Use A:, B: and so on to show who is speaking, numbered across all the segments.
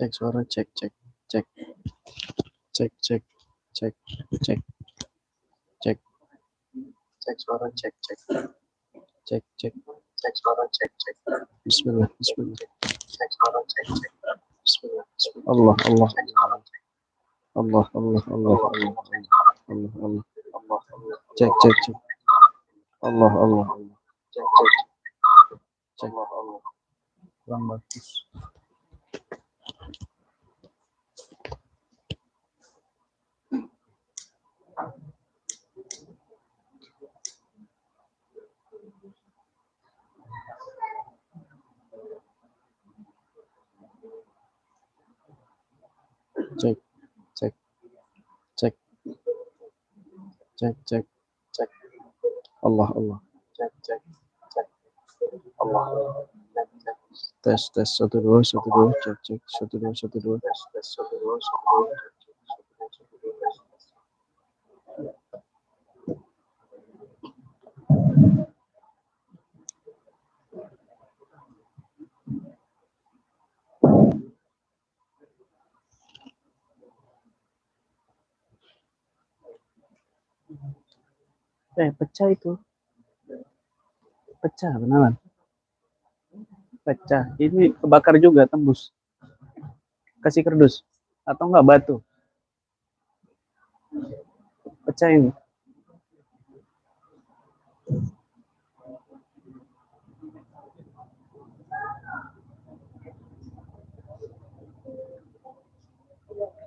A: Cek suara, cek, cek, cek, cek, cek, cek, cek, cek, cek suara, cek, cek, cek, cek, cek suara, cek, cek. Bismillah, Bismillah. Cek suara, cek, cek. Bismillah, Bismillah. Allah, Allah, Allah, Allah, Allah, Allah, Allah, Allah, Allah, cek, cek, cek. Allah, Allah, Allah, cek, cek, cek, Allah, Allah. Kurang bagus. Cek, cek, cek, cek, cek, cek. Allah, Allah, cek, cek, cek. Allah, cek, cek. Tes, tes, 1, 2, 1, 2, cek, cek, 1, 2, 1, 2, tes, tes, 1, 2, 1, 2, cek, cek, 1, 2, 1, 2, tes, tes. Pecah itu. Pecah beneran. Pecah. Ini kebakar juga, tembus. Kasih kardus. Atau enggak batu. Pecah ini.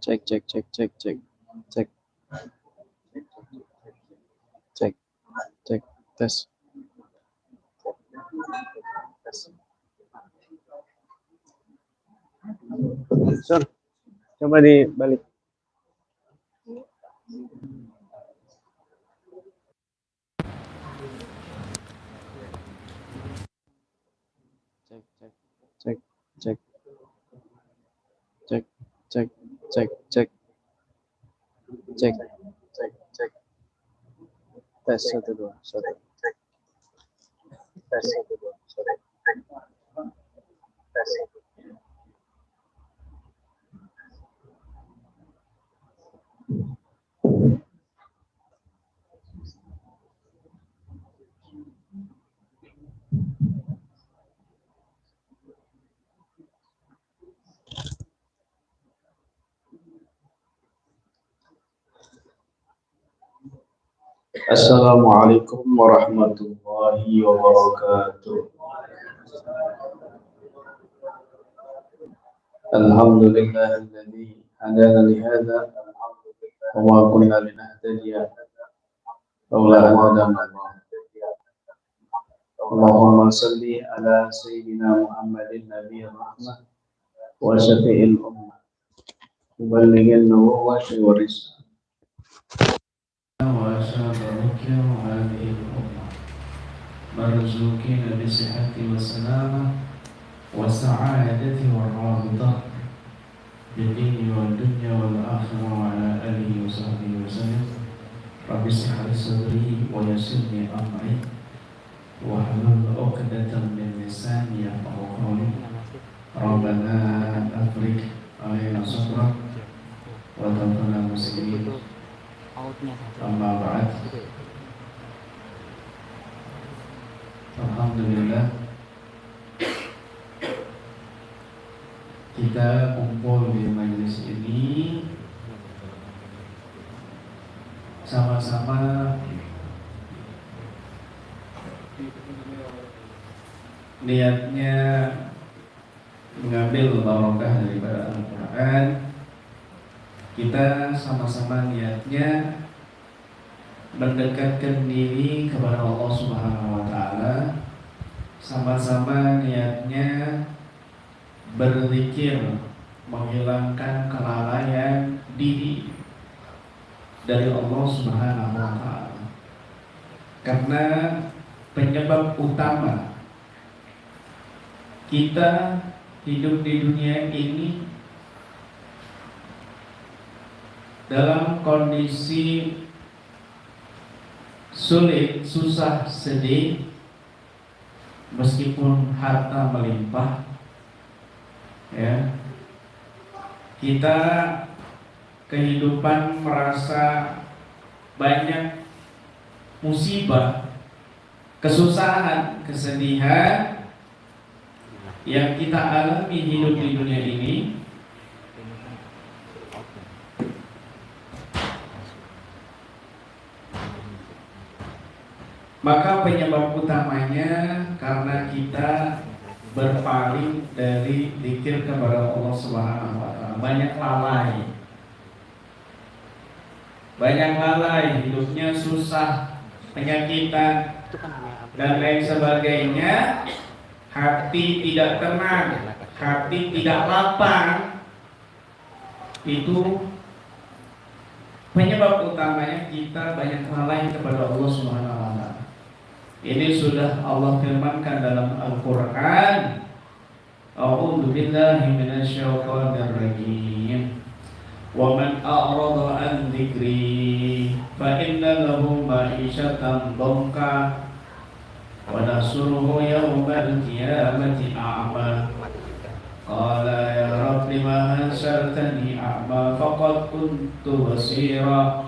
A: Cek, cek, cek, cek, cek. Cek. Cek. Cek. Tes. Tes. Sur, coba dibalik. Cek, cek, cek, cek, cek, cek, cek, cek, cek, cek, cek. Tes 1, 2, 1. Tes 1, 2, 1. Tes 1. Assalamualaikum warahmatullahi wabarakatuh. Alhamdulillahilladzi hadana li hadza wa ma kunna linahtadiya laula an hadana Allah. Allahumma salli ala sayyidina Muhammadin nabiyir rahmah wa syafi'il ummah muballighin nubuwwati wa risalah. هذه الأمة مرزوقين بالصحة والسلامة والسعادة والرابطة بالدين والدنيا والآخرة وعلى آله وصحبه وسلم. رب اشرح لي صدري ويسر لي أمري واحلل عقدة من لساني يفقهوا قولي. ربنا أفرج علينا صبرا وتوفنا مسلمين. Amma ba'd. Alhamdulillah, kita kumpul di majelis ini sama-sama niatnya mengambil barokah daripada Al-Quran. Kita sama-sama niatnya mendekatkan diri kepada Allah Subhanahu wa Ta'ala, sama-sama niatnya berzikir menghilangkan kelalaian diri dari Allah Subhanahu wa Ta'ala. Karena penyebab utama kita hidup di dunia ini dalam kondisi sulit, susah, sedih, meskipun harta melimpah, ya,
B: kita kehidupan merasa banyak musibah, kesusahan, kesedihan yang kita alami hidup di dunia ini, maka penyebab utamanya karena kita berpaling dari dzikir kepada Allah Subhanahu wa taala. Banyak lalai, hidupnya susah, penyakitan dan lain sebagainya. Hati tidak tenang, hati tidak lapang. Itu penyebab utamanya kita banyak lalai kepada Allah Subhanahu wa taala. Ini sudah Allah firmankan dalam Al-Qur'an. A'udzu billahi minasyaitonir rajim. Wa man a'rada an dzikri fa inna lahu ma'isyatan dhanka wa nahsuruhu yawmal qiyamati a'ma. Qala ya rabbi ma hasyartani a'ma faqad kuntu basira.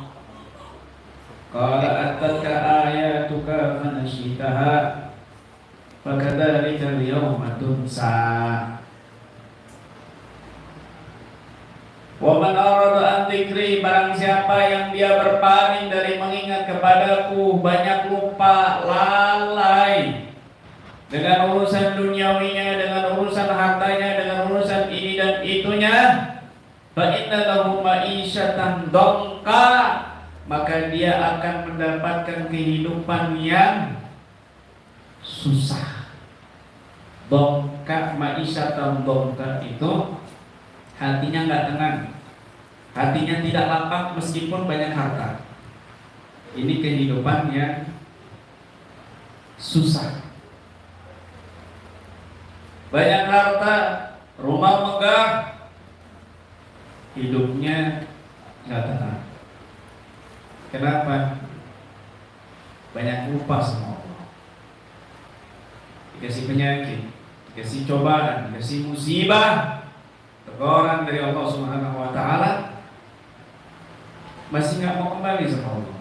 B: Qala atatka ayatuka fanasitaha fakadzalika al-yawma tunsa. Wa man arada an dzikri, barang siapa yang dia berpaling dari mengingat kepadaku, banyak lupa, lalai dengan urusan duniawinya, dengan urusan hartanya, dengan urusan ini dan itunya, fa inna lahu ma'isyatan dhanka, maka dia akan mendapatkan kehidupan yang susah. Dhanka, ma'isyatan dhanka itu hatinya nggak tenang, hatinya tidak lapang meskipun banyak harta. Ini kehidupan yang susah. Banyak harta, rumah megah, hidupnya nggak tenang. Kenapa? Banyak lupa sama Allah. Dikasih penyakit, dikasih cobaan, dikasih musibah, teguran dari Allah Subhanahu wa taala, masih nggak mau kembali sama Allah.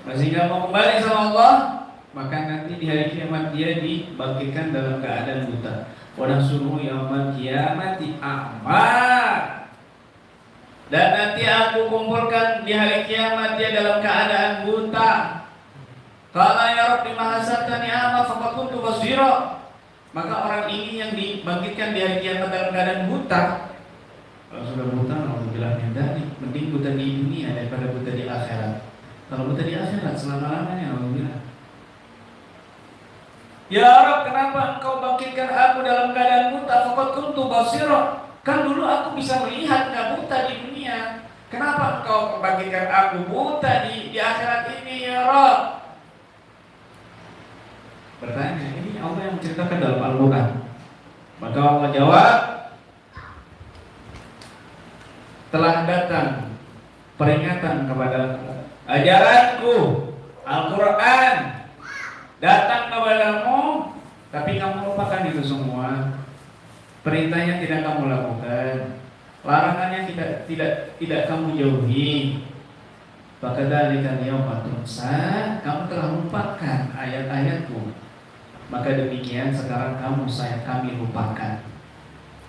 B: Masih nggak mau kembali sama Allah, maka nanti di hari kiamat dia dibangkitkan dalam keadaan buta. Wa nahsyuruhu yaumal qiyamati a'ma. Dan nanti aku kumpulkan di hari kiamat dia dalam keadaan buta. Qala ya rabbi ma hasyartani a'ma faqad kuntu basira. Maka orang ini yang dibangkitkan di hari kiamat dalam keadaan buta. Kalau sudah buta, alhamdulillah dari mending buta di dunia daripada buta di akhirat. Kalau buta di akhirat selama-lamanya, alhamdulillah. Ya Rabb, kenapa engkau bangkitkan aku dalam keadaan buta? Faqad kuntu basira. Kan dulu aku bisa melihat, nggak buta di dunia. Kenapa engkau bangkitkan aku buta di akhirat ini, ya Rabb? Bertanya, ini Allah yang menceritakan dalam Al-Quran. Maka Allah jawab, telah datang peringatan kepada ajaranku, Al-Quran datang kepadamu, tapi kamu lupakan itu semua. Perintahnya tidak kamu lakukan, larangannya tidak kamu jauhi. Fakadzalika al-yawma tunsa, kamu telah lupakan ayat-ayatku. Maka demikian sekarang kami lupakan.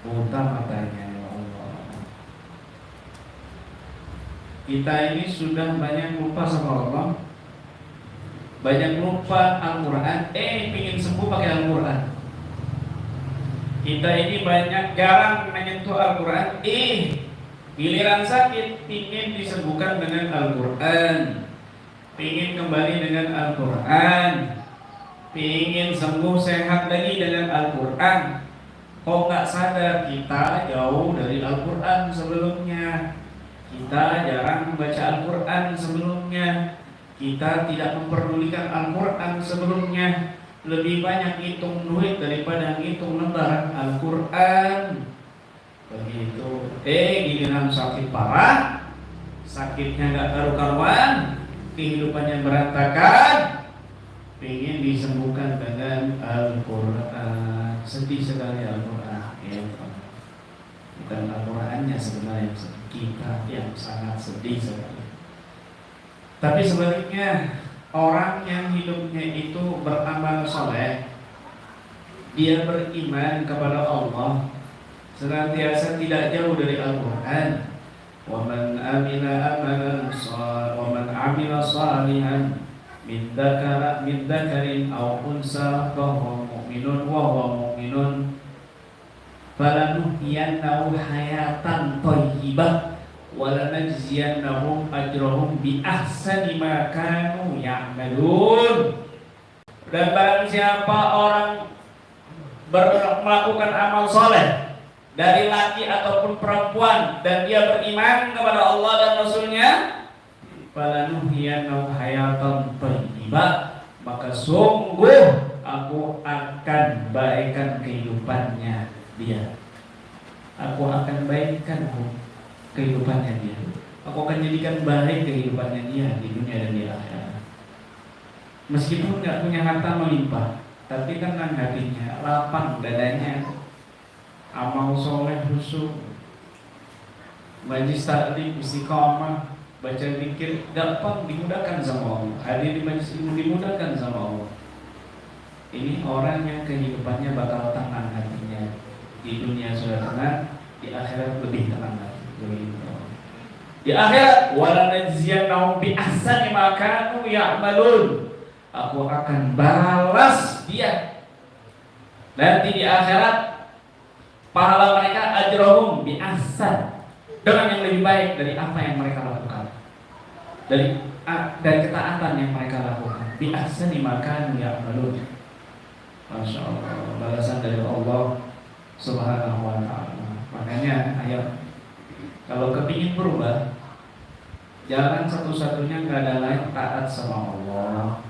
B: Buta matanya, ya Allah. Kita ini sudah banyak lupa sama Allah, banyak lupa Al-Quran. Ingin sembuh pakai Al-Quran. Kita ini banyak jarang menyentuh Al-Quran. Giliran sakit ingin disembuhkan dengan Al-Quran, ingin kembali dengan Al-Quran, ingin sembuh sehat lagi dengan Al-Quran. Kok nggak sadar kita jauh dari Al-Quran sebelumnya. Kita jarang membaca Al-Quran sebelumnya. Kita tidak memperdulikan Al-Quran sebelumnya. Lebih banyak hitung duit daripada hitung lembaran Al-Quran. Begitu. Giliran sakit parah, sakitnya nggak karu-karuan, kehidupannya berantakan, ingin disembuhkan dengan Al-Quran. Sedih sekali Al-Quran. Kita dan Al-Qur'annya sebenarnya kita yang sangat sedih sekali. Tapi sebaliknya, orang yang hidupnya itu beramal soleh, dia beriman kepada Allah, senantiasa tidak jauh dari Al-Quran. وَمَنْ عَمِلَ صَالِحًا مِنْ ذَكَرٍ أَوْ أُنْثَىٰ وَهُوَ مُؤْمِنٌ فَلَنُحْيِيَنَّهُ حَيَاةً طَيِّبَةً وَلَنَجْزِيَنَّهُمْ أَجْرَهُمْ بِأَحْسَنِ مَا كَانُوا يَعْمَلُونَ. Dan barang siapa orang melakukan amal soleh dari laki ataupun perempuan dan dia beriman kepada Allah dan Rasulnya, falanuhyiyannahu hayatan thayyibah, maka sungguh aku akan baikkan kehidupannya dia. Aku akan baikkan kehidupannya dia. Aku akan jadikan baik kehidupannya dia di dunia dan di akhirat. Meskipun nggak punya harta melimpah, tapi tenang hatinya, lapang dadanya, amal soleh khusyuk, majlis taklim istiqamah, baca zikir, gampang dimudahkan sama Allah. Hadir di majlis ilmu dimudahkan sama Allah. Ini orang yang kehidupannya bakal tenang hatinya. Di dunia sudah tenang, di akhirat lebih tenang lagi. Di akhirat, walanajziyannahum bi ahsani ma kanu ya'malun. Aku akan balas dia nanti di akhirat, pahala mereka ajrohum bi ahsan, dengan yang lebih baik dari apa yang mereka lakukan, dari ketaatan yang mereka lakukan. Bi ahsani ma kanu ya'malun. Masya Allah, balasan dari Allah Subhanahu wa ta'ala. Makanya ayo, kalau kepingin berubah, jalan satu-satunya nggak ada lain taat sama Allah,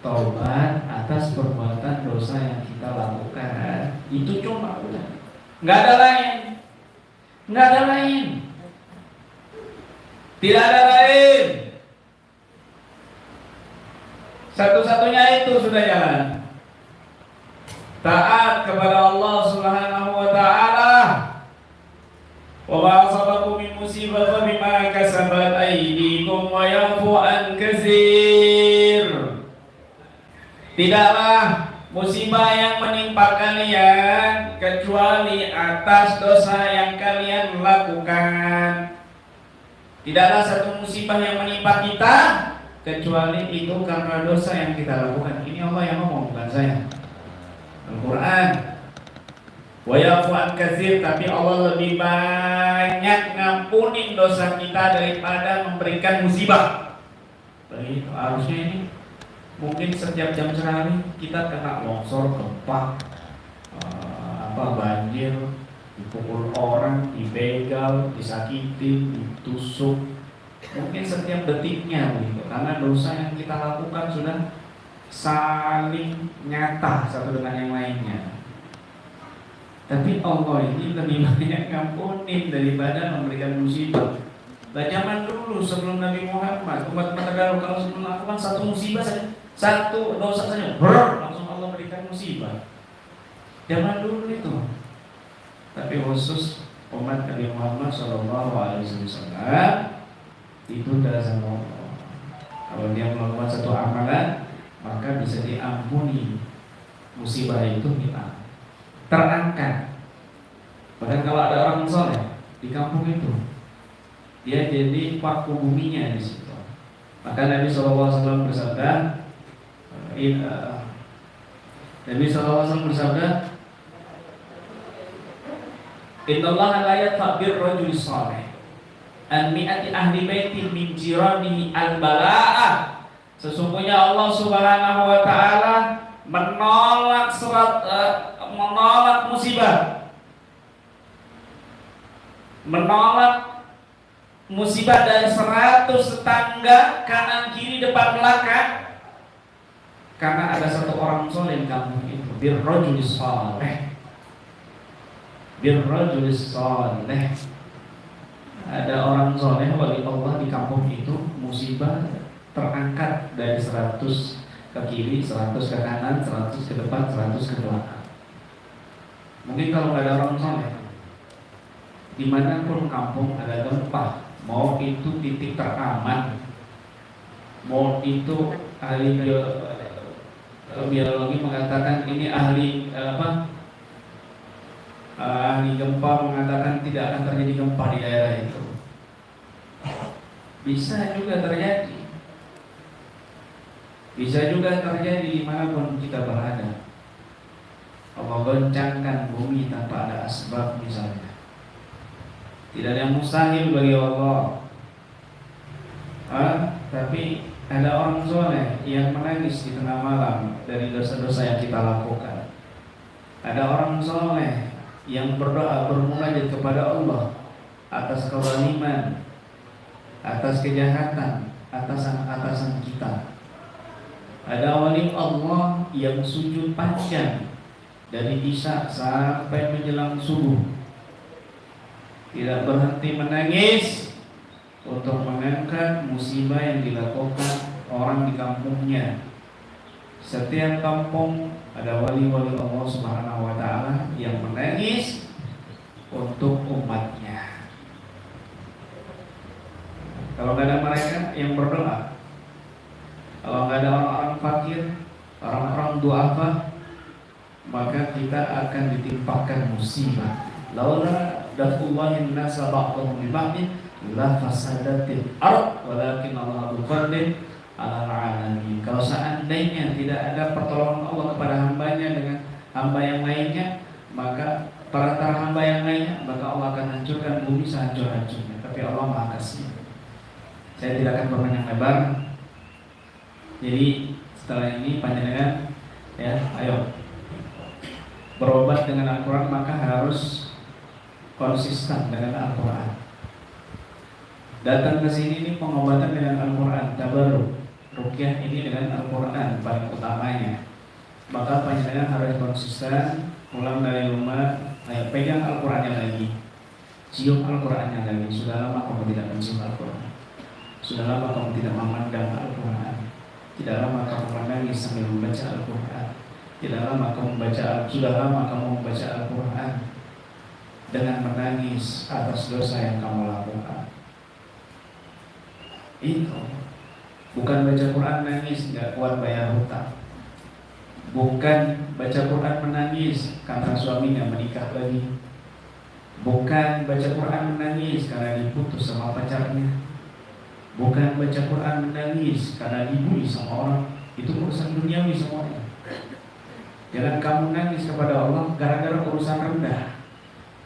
B: taubat atas perbuatan dosa yang kita lakukan. Itu cuma udah, nggak ada lain, nggak ada lain, tidak ada lain. Satu-satunya itu sudah jalan. Taat kepada Allah Subhanahu wa ta'ala. Wa ma asabakum min musibah bima kasabat aydikum wa yafu an katsir. Tidaklah musibah yang menimpa kalian kecuali atas dosa yang kalian lakukan. Tidaklah satu musibah yang menimpa kita kecuali itu karena dosa yang kita lakukan. Ini Allah yang ngomong, bukan saya. Al-Quran. Wa yafu an katsir, tapi Allah lebih banyak ngampunin dosa kita daripada memberikan musibah. Begitu harusnya ini. Mungkin setiap jam sehari kita kena longsor, gempa, banjir, dipukul orang, dibegal, disakitin, ditusuk. Mungkin setiap detiknya begitu, karena dosa yang kita lakukan sudah saling nyata satu dengan yang lainnya. Tapi Allah ini lebih banyak ngampunin daripada memberikan musibah. Nah, zaman dulu sebelum Nabi Muhammad, umat Tegalu kalau sebelum melakukan satu musibah saja, satu dosa saja, langsung Allah berikan musibah. Zaman dulu itu. Tapi khusus umat Nabi Muhammad SAW itu dah sama Allah. Kalau dia melakukan satu amalan, maka bisa diampuni musibah itu hilang, terangkat. Bahkan kalau ada orang soleh di kampung itu, dia jadi paku buminya di situ. Maka Nabi SAW bersabda, Innallaha la yatfa'bir rajuli salih an mi'ati ahli baitin min jiranihi al-bala'ah. Sesungguhnya Allah Subhanahu wa ta'ala menolak musibah, menolak musibah dari 100 tetangga kanan kiri depan belakang, karena ada satu orang soleh di kampung itu. Birrajulis saleh, birrajulis saleh, ada orang soleh wali Allah di kampung itu, musibah terangkat dari 100 ke kiri, 100 ke kanan, 100 ke depan, 100 ke belakang. Mungkin kalau nggak ada orang soleh, dimanapun kampung ada gempa, mau itu titik teraman, mau itu ahli biologi mengatakan ini ahli gempa mengatakan tidak akan terjadi gempa di daerah itu. Bisa juga terjadi. Bisa juga terjadi dimanapun kita berada. Allah goncangkan bumi tanpa ada asbab misalnya. Tidak ada yang mustahil bagi Allah. Tapi ada orang soleh yang menangis di tengah malam dari dosa-dosa yang kita lakukan. Ada orang soleh yang berdoa bermunajat kepada Allah atas kezaliman, atas kejahatan, atasan kita. Ada wali Allah yang sujud panjang dari isya sampai menjelang subuh, tidak berhenti menangis untuk mengangkat musibah yang dilakukan orang di kampungnya. Setiap kampung ada wali-wali Allah Subhanahu wa Ta'ala yang menangis untuk umatnya. Kalau nggak ada mereka yang berdoa, kalau nggak ada orang-orang fakir, orang-orang duafa, maka kita akan ditimpakan musibah. Laula dafullahin nasa ba'dhum bi ba'din la fasadatil ard walakin Allah dzul alal alamin. Kalau seandainya tidak ada pertolongan Allah kepada hambanya dengan hamba yang lainnya, maka perantara hamba yang lainnya, maka Allah akan hancurkan bumi sehancur-hancurnya. Tapi Allah Maha Kasih. Saya tidak akan berpanjang lebar. Jadi setelah ini panjenengan ya, ayo berobat dengan Al-Quran, maka harus konsisten dengan Al-Quran. Datang ke sini ini pengobatan dengan Al-Quran, tabarruk, ruqyah ini dengan Al-Quran paling utamanya. Maka panjenengan harus konsisten, pulang dari rumah, ayo pegang Al-Qurannya lagi, cium Al-Qurannya lagi. Sudah lama kamu tidak mencium Al-Quran, sudah lama kamu tidak memandang Al-Quran, tidak lama kamu menangis sambil membaca Al-Quran, tidak lama kamu sudah lama kamu membaca Al-Quran dengan menangis atas dosa yang kamu lakukan. Itu bukan baca Quran nangis nggak kuat bayar hutang, bukan baca Quran menangis karena suaminya menikah lagi, bukan baca Quran menangis karena diputus sama pacarnya, bukan baca Quran menangis karena dibully sama orang. Itu urusan duniawi semuanya. Jangan kamu nangis kepada Allah gara-gara urusan rendah,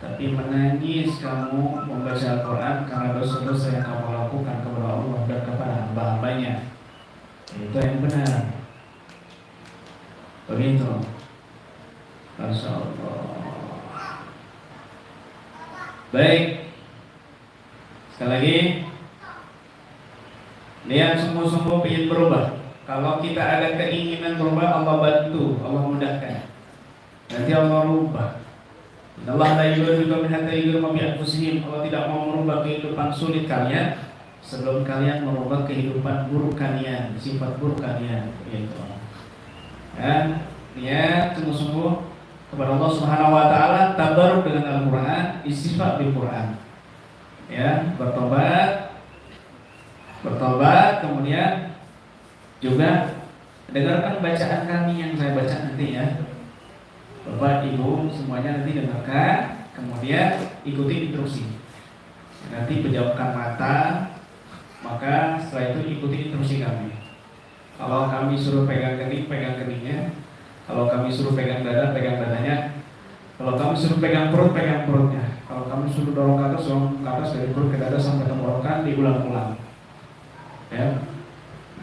B: tapi menangis kamu membaca Al-Quran karena dosa-dosa yang kamu lakukan kepada Allah dan kepada hamba-hambanya. Itu yang benar. Begitu. Masya Allah. Baik. Sekali lagi, niat sungguh-sungguh ingin berubah. Kalau kita ada keinginan berubah, Allah bantu, Allah mudahkan. Nanti Allah rubah. Allah la yughayyiru min hatta yughayyiru ma bi anfusihim. Allah tidak mau merubah kehidupan sulit kalian sebelum kalian merubah kehidupan buruk kalian, sifat buruk kalian. Gitu. Dan niat sungguh-sungguh kepada Allah Subhanahu wa Ta'ala, tabarruk dengan Al-Quran, istighfar bil Quran. Ya, bertobat, kemudian juga dengarkan bacaan kami yang saya baca nanti ya. Bapak Ibu semuanya nanti dengarkan, kemudian ikuti instruksi. Nanti pejamkan mata, maka setelah itu ikuti instruksi kami. Kalau kami suruh pegang kening, pegang keningnya. Kalau kami suruh pegang dada, pegang dadanya. Kalau kami suruh pegang perut, pegang perutnya. Kalau kami suruh dorong ke atas, dorong ke atas dari perut ke dada sampai tenggorokan, diulang-ulang. Ya.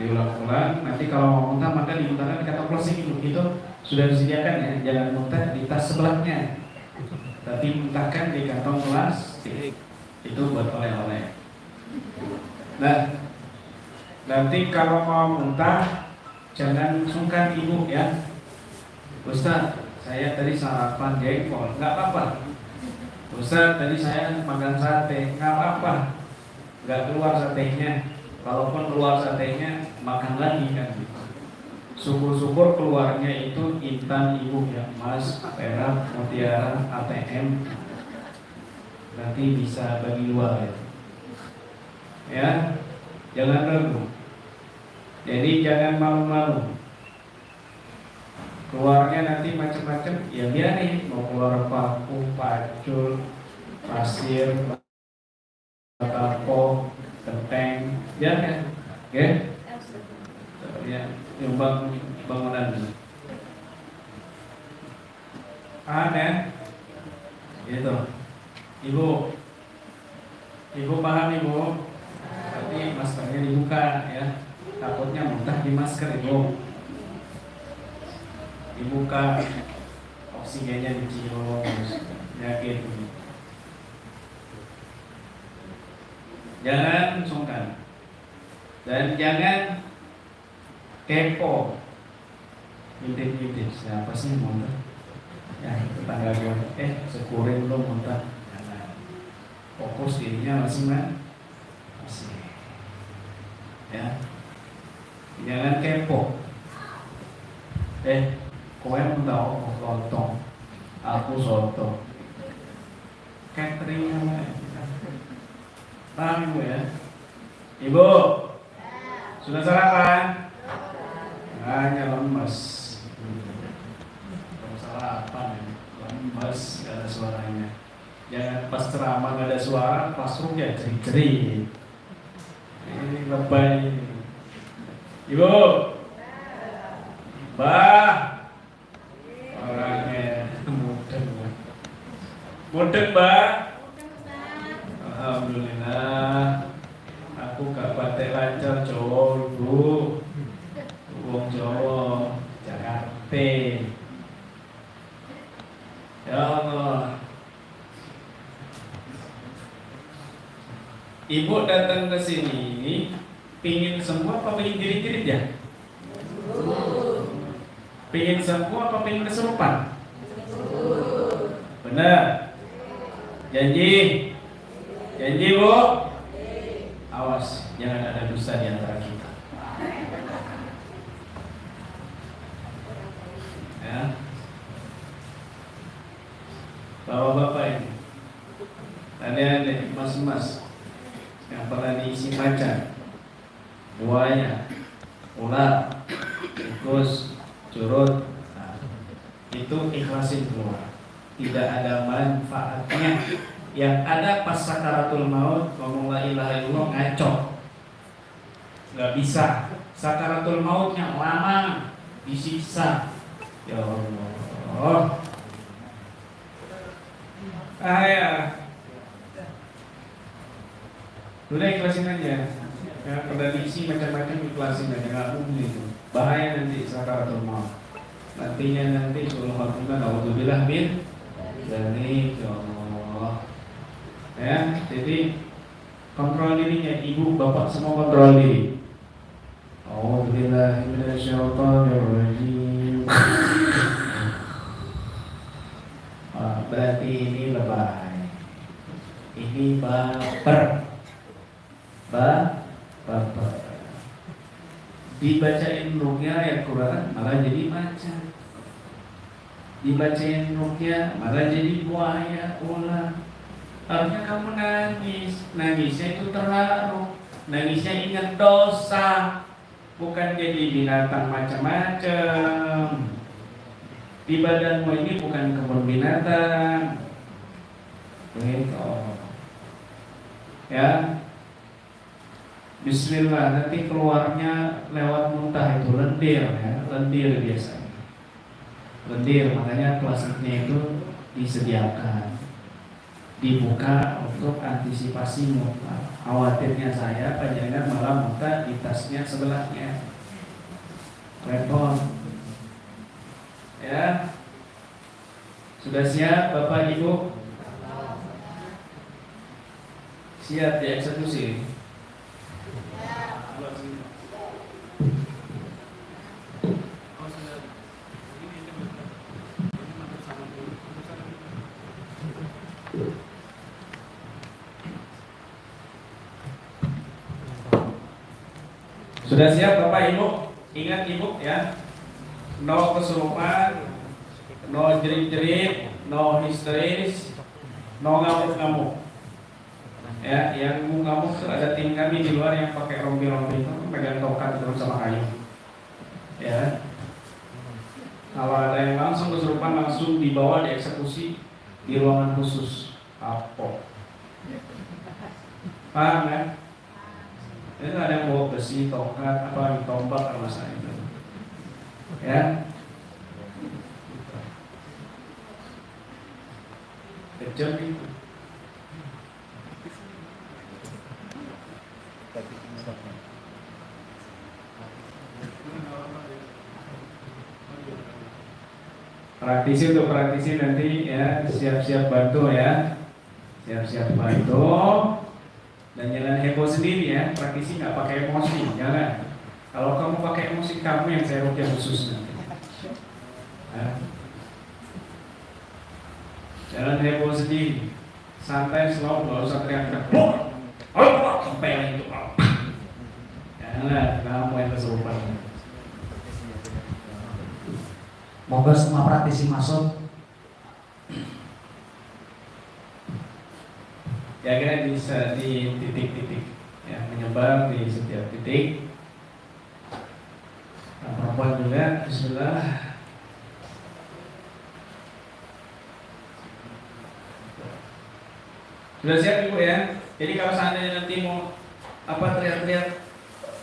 B: Diulang-ulang. Nanti kalau mau muntah maka dimuntahkan di kantong plastik itu sudah disediakan ya. Jangan muntah di tas sebelahnya, tapi muntahkan di kantong plastik. Itu buat oleh-oleh. Nah, nanti kalau mau muntah jangan sungkan ibu ya. Ustaz, saya tadi sarapan jengkol, nggak apa-apa. Ustaz, tadi saya makan sate, nggak apa-apa. Nggak keluar satenya. Kalaupun keluar satenya, makan lagi kan. Syukur-syukur keluarnya itu intan ibu ya, emas, perak, mutiara, ATM. nanti bisa bagi dua ya. Jangan ragu. Jadi jangan malu-malu. Keluarnya nanti macam-macam, ya biarin. Mau keluar paku, pacul, pasir, batako, genteng, biarkan. Oke? Ya, nyumbang bangunan. Paham ya? Gitu. Ibu paham ibu? Berarti maskernya dibuka ya. Takutnya muntah di masker ibu. Dibuka, oksigennya dicium, penyakit. Jangan sungkan dan jangan kepo. Intip siapa sih muntah? Ya tetangga gue, sekurin belum muntah. Jangan. Fokus dirinya masih. Ya, jangan kepo. Kowe tahu lontong, aku soto. Catering paham ibu ya? Ibu, sudah sarapan? Hanya lemes. Sarapan, lemes, gak ada suaranya. Jangan pas ceramah gak ada suara, pas rukyah jerit-jerit. Ini lebay. Ibu, Mbah, orangnya mudeng Mbah. Alhamdulillah, aku gak batik lancar Jawa ibu. Wong Jawa, Jakarta. Ya Allah. Ibu datang ke sini pingin sembuh apa pingin jerit-jerit ya? Pingin sembuh apa pingin kesurupan? Benar? Janji? Janji bu? Awas, jangan ada dusta di antara kita. Ya. Bapak-bapak ini, adik-adik, mas-mas yang pernah diisi macan, buaya, ular, tikus, curut, itu ikhlasin keluar. Tidak ada manfaatnya. Yang ada pas sakaratul maut ngomong la ilaha illallah ngaco. Gak bisa. Sakaratul mautnya lama, disiksa. Ya Allah. Ya. Udah ikhlasin aja. Ya, pada diisi macam-macam ikhlasin aja, nggak mungkin itu. Bahaya nanti sakaratul maut. Nanti suruh hakiman naudzubillah min dzalik ya Allah. Ya, jadi kontrol dirinya, ibu bapak semua kontrol diri. A'udzubillahi minasyaitonirrajim. Berarti ini lebay. Ini baper. Baper. Dibacain ruqyah ayat Quran malah jadi macan. Dibacain ruqyah malah jadi buaya, ular. Harusnya kamu nangis. Nangisnya itu terharu. Nangisnya ingat dosa. Bukan jadi binatang macam-macam. Di badanmu ini bukan kebun binatang. Begitu. Ya. Bismillah, nanti keluarnya lewat muntah itu lendir ya, lendir biasanya. Lendir, makanya klasiknya itu disediakan, dibuka untuk antisipasi muntah. Khawatirnya saya panjangan malah muntah di tasnya sebelahnya. Repot. Ya. Sudah siap Bapak Ibu? Siap dieksekusi. Sudah siap Bapak Ibu? Ingat Ibu ya, no kesurupan, no jerit-jerit, no histeris, no ngamuk-ngamuk. Ya, yang ngamuk tuh ada tim kami di luar yang pakai rompi-rompi itu pegang tongkat terus sama kayu. Ya, kalau ada yang langsung kesurupan langsung dibawa dieksekusi di ruangan khusus. Apa? Paham kan? Itu ada yang bawa besi, tongkat, apa tombak kalau masa itu. Ya, kejam itu. Praktisi nanti ya siap-siap bantu ya, siap-siap bantu dan jangan heboh sendiri ya. Praktisi nggak pakai emosi, jangan. Kalau kamu pakai emosi kamu yang saya rukyah khusus nanti. Ya. Jangan heboh sendiri, santai slow, nggak usah teriak-teriak. Sampai itu. Jangan kamu yang kesurupan.
C: Moga semua praktisi masuk.
B: Ya kira bisa di titik-titik ya, menyebar di setiap titik. Nah, perempuan juga, bismillah. Sudah siap ibu ya. Jadi kalau seandainya nanti mau apa teriak-teriak,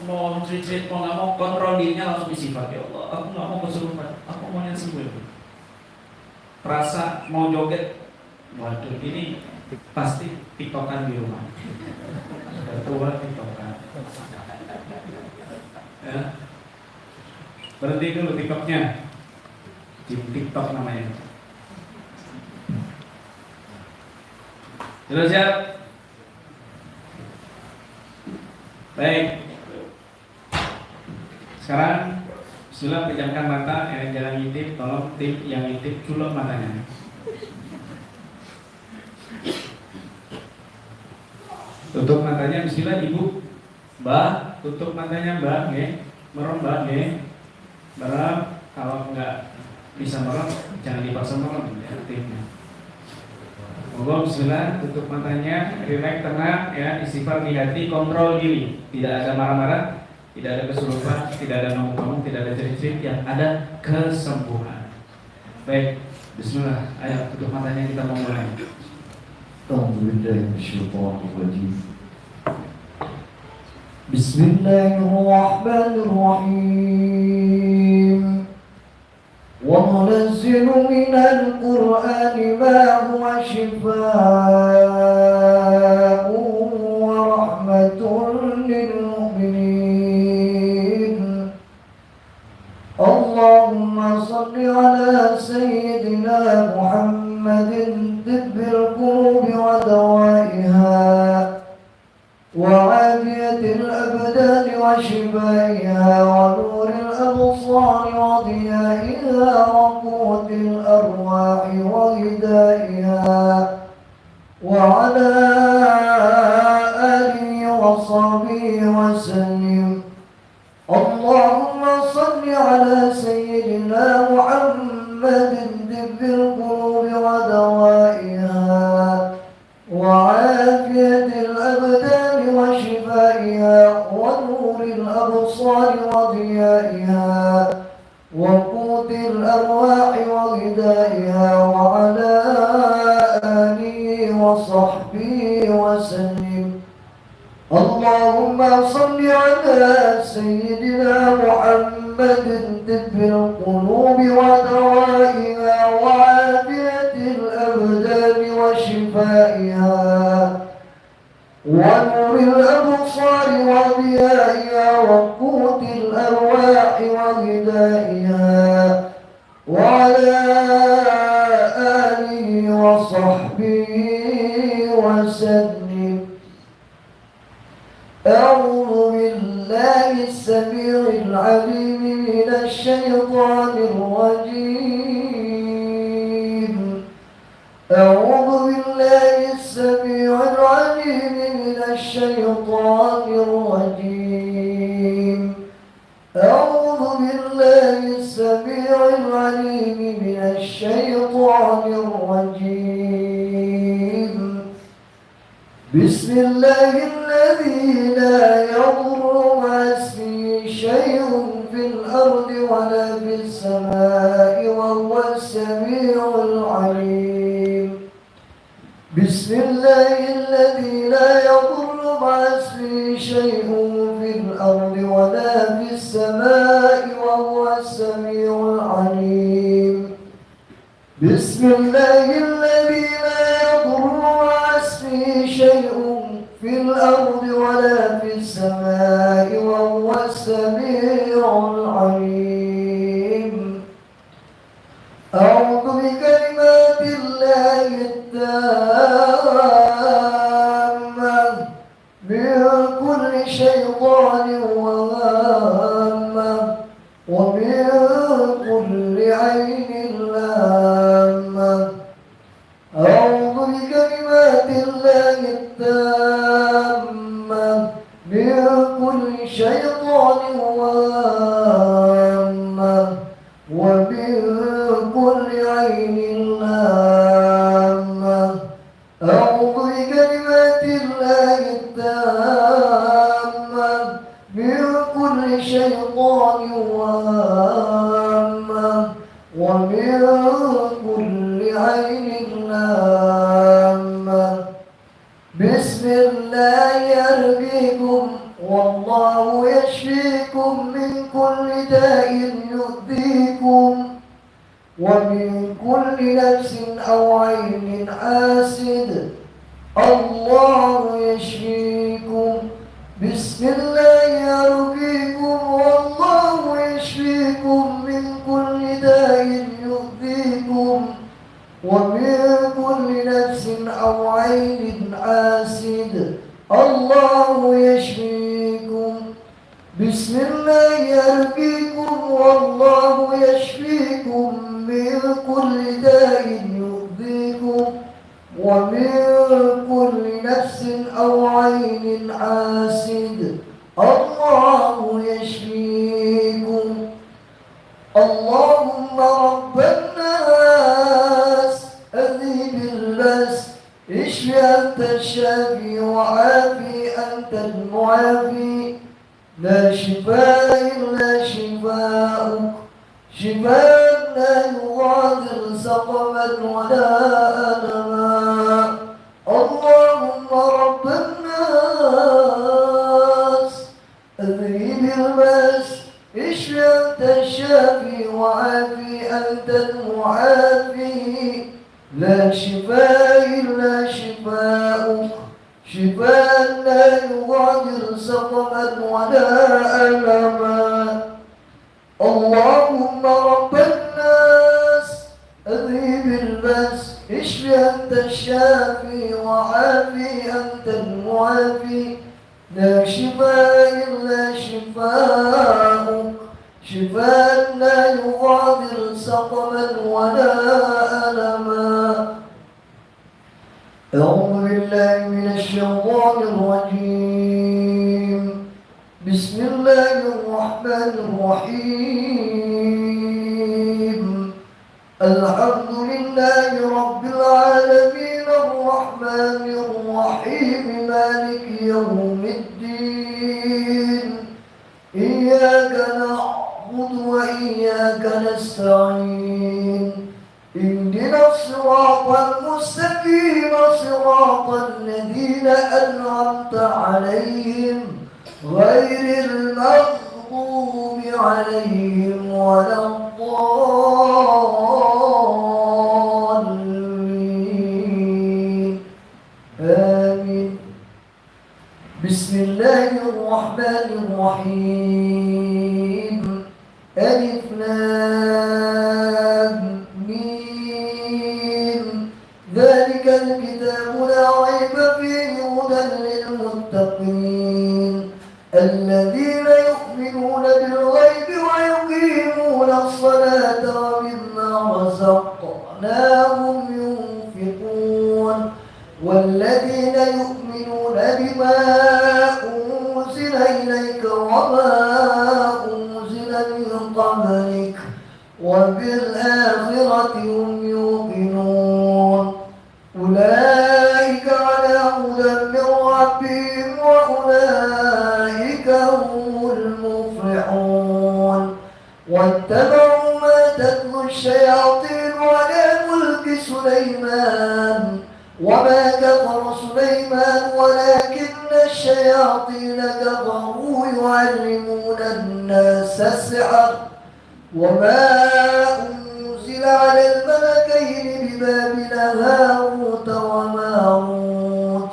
B: mau cerit-cerit, mau nggak mau, kontrol dirinya langsung istighfar. Ya Allah, aku nggak mau kesurupan, aku maunya sembuh. Rasa mau joget, waduh ini pasti tiktokan di rumah. Sudah tua tiktokan. Ya. Berhenti dulu tiktoknya. Di tiktok namanya. Sudah siap? Baik. Sekarang bismillah, pejamkan mata, yang jangan ngintip, tolong tim yang ngintip culuk matanya. Tutup matanya, bismillah ibu. Mbak, tutup matanya mbak, nggih. Merem mbak, nggih. Merem, kalau enggak bisa merem, jangan dipaksa merem ya timnya. Monggo bismillah, tutup matanya, relax, tenang ya, istighfar di hati, kontrol diri. Tidak ada marah-marah, tidak ada kesurupan, tidak ada ngomong-ngomong, tidak ada cerit-cerit, yang ada kesembuhan. Baik, bismillah, ayo tutup matanya, kita mau mulai.
C: Bismillahirrahmanirrahim. وَنُنَزِّلُ مِنَ الْقُرْآنِ مَا هُوَ شِفَاءٌ وَرَحْمَةٌ لِلْمُؤْمِنِينَ. اللهم صل على سيدنا محمد طب القلوب ودوائها وعافية الأبدان وشفائها ونور الأبصار وضيائها وقوة الأرواح وغذائها وعلى آله وصحبه وسلم. اللهم صل على سيدنا محمد طب القلوب ودوائها وعافية الأبدان وشفائها ونور الأبصار وضيائها وقوت الأرواح وغذائها وعلى آله وصحبه وسلم. اللهم صل على سيدنا محمد طب القلوب ودوائها وعافية الأبدان وشفائها ونور الأبصار وضيائها وقوت الأرواح وغذائها وعلى آله وصحبه وسلم. أعوذ بالله السميع العليم من الشيطان الرجيم. أعوذ بالله السميع العليم من الشيطان الرجيم. أعوذ بالله السميع العليم من الشيطان الرجيم. بسم الله الذي لا يضر مع اسمه شيء في الأرض ولا في السماء وهو السميع العليم بسم الله الذي لا يضر مع اسمه شيء في الأرض ولا في السماء وهو السميع العليم بسم الله الذي لا يضر مع اسمه شيء في الأرض ولا في السماء وهو السميع العليم أعوذ بكلمات الله التامة من كل شيطان وهامة ومن كل عين لامة أعوذ بكلمات الله التامة من كل شيطان وهامة ومن كل عين لامة أعوذ بكلمات الله التامة من كل شيطان وهامة ومن كل عين لامة بسم الله يرقيكم والله يشفيكم من كل داء يؤذيكم ومن كل نفس أو عين حاسد الله يشفيكم بسم الله يرقيكم والله يشفيكم من كل داء يؤذيكم ومن كل نفس أو عين حاسد الله يشفيكم بسم الله يرقيكم والله يشفيكم من كل داء يؤذيكم ومن كل نفس أو عين حاسد الله يشفيكم اللهم رب الناس أذهب البأس اشف أنت الشافي وعافي أنت المعافي لا شفاء إلا شفاءك شفاء لا يغادر سقما ولا ألما اللهم رب الناس أذهب البأس اشف أنت الشافي وعافي أنت المعافي لا شفاء إلا شفاءك شفاء لا يغادر سقما ولا ألما اللهم رب الناس أذهب البأس اشف أنت الشافي وعافي أنت المعافي لا شفاء إلا شفاءك شفاء لا يغادر سقما ولا ألما أعوذ بالله من الشيطان الرجيم بسم الله الرحمن الرحيم الحمد لله رب العالمين الرحمن الرحيم مالك يوم الدين إياك نعبد وإياك نستعين اهدنا الصراط المستقيم صراط الذين أنعمت عليهم غير المغضوب عليهم ولا الضالين آمين بسم الله الرحمن الرحيم ألف لام ميم ذلك الكتاب لا ريب فيه هدى للمتقين الذين يؤمنون بالغيب ويقيمون الصلاة ومما رزقناهم ينفقون والذين يؤمنون بما أنزل إليك وما أنزل من قبلك وبالآخرة هم يوقنون أولئك سليمان وما كفر سليمان ولكن الشياطين كفروا يعلمون الناس السحر وما أنزل على الملكين ببابل هاروت وماروت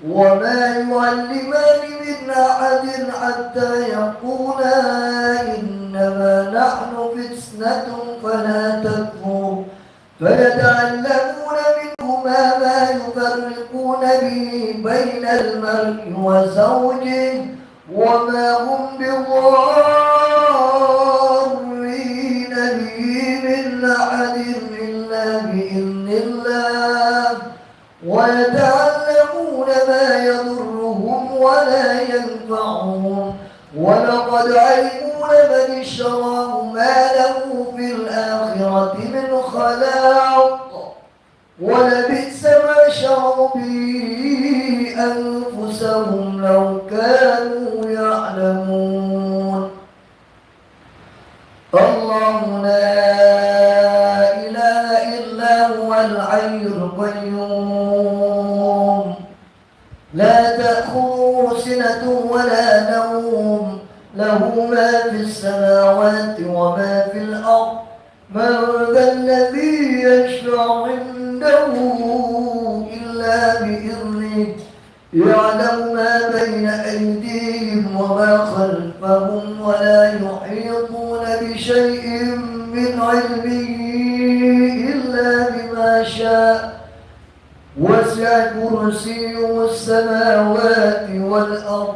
C: وما يعلمان من أحد حتى يقولا إنما نحن فتنة فلا تكفر فيتعلمون منهما ما يفرقون به بين المرء وزوجه وما هم بضارين به من أحد إلا بإذن الله ويتعلمون ما يضرهم ولا ينفعهم ولقد علموا لمن اشتراه ما له في الآخرة من خلاق ولبئس ما شروا به أنفسهم لو كانوا يعلمون الله لا إله إلا هو الحي القيوم لا تأخذه سنة ولا نوم له ما في السماوات وما في الأرض من ذا الذي يشفع عنده إلا بإذنه يعلم ما بين أيديهم وما خلفهم ولا يحيطون بشيء من علمه إلا بما شاء وسع كرسيه السماوات والأرض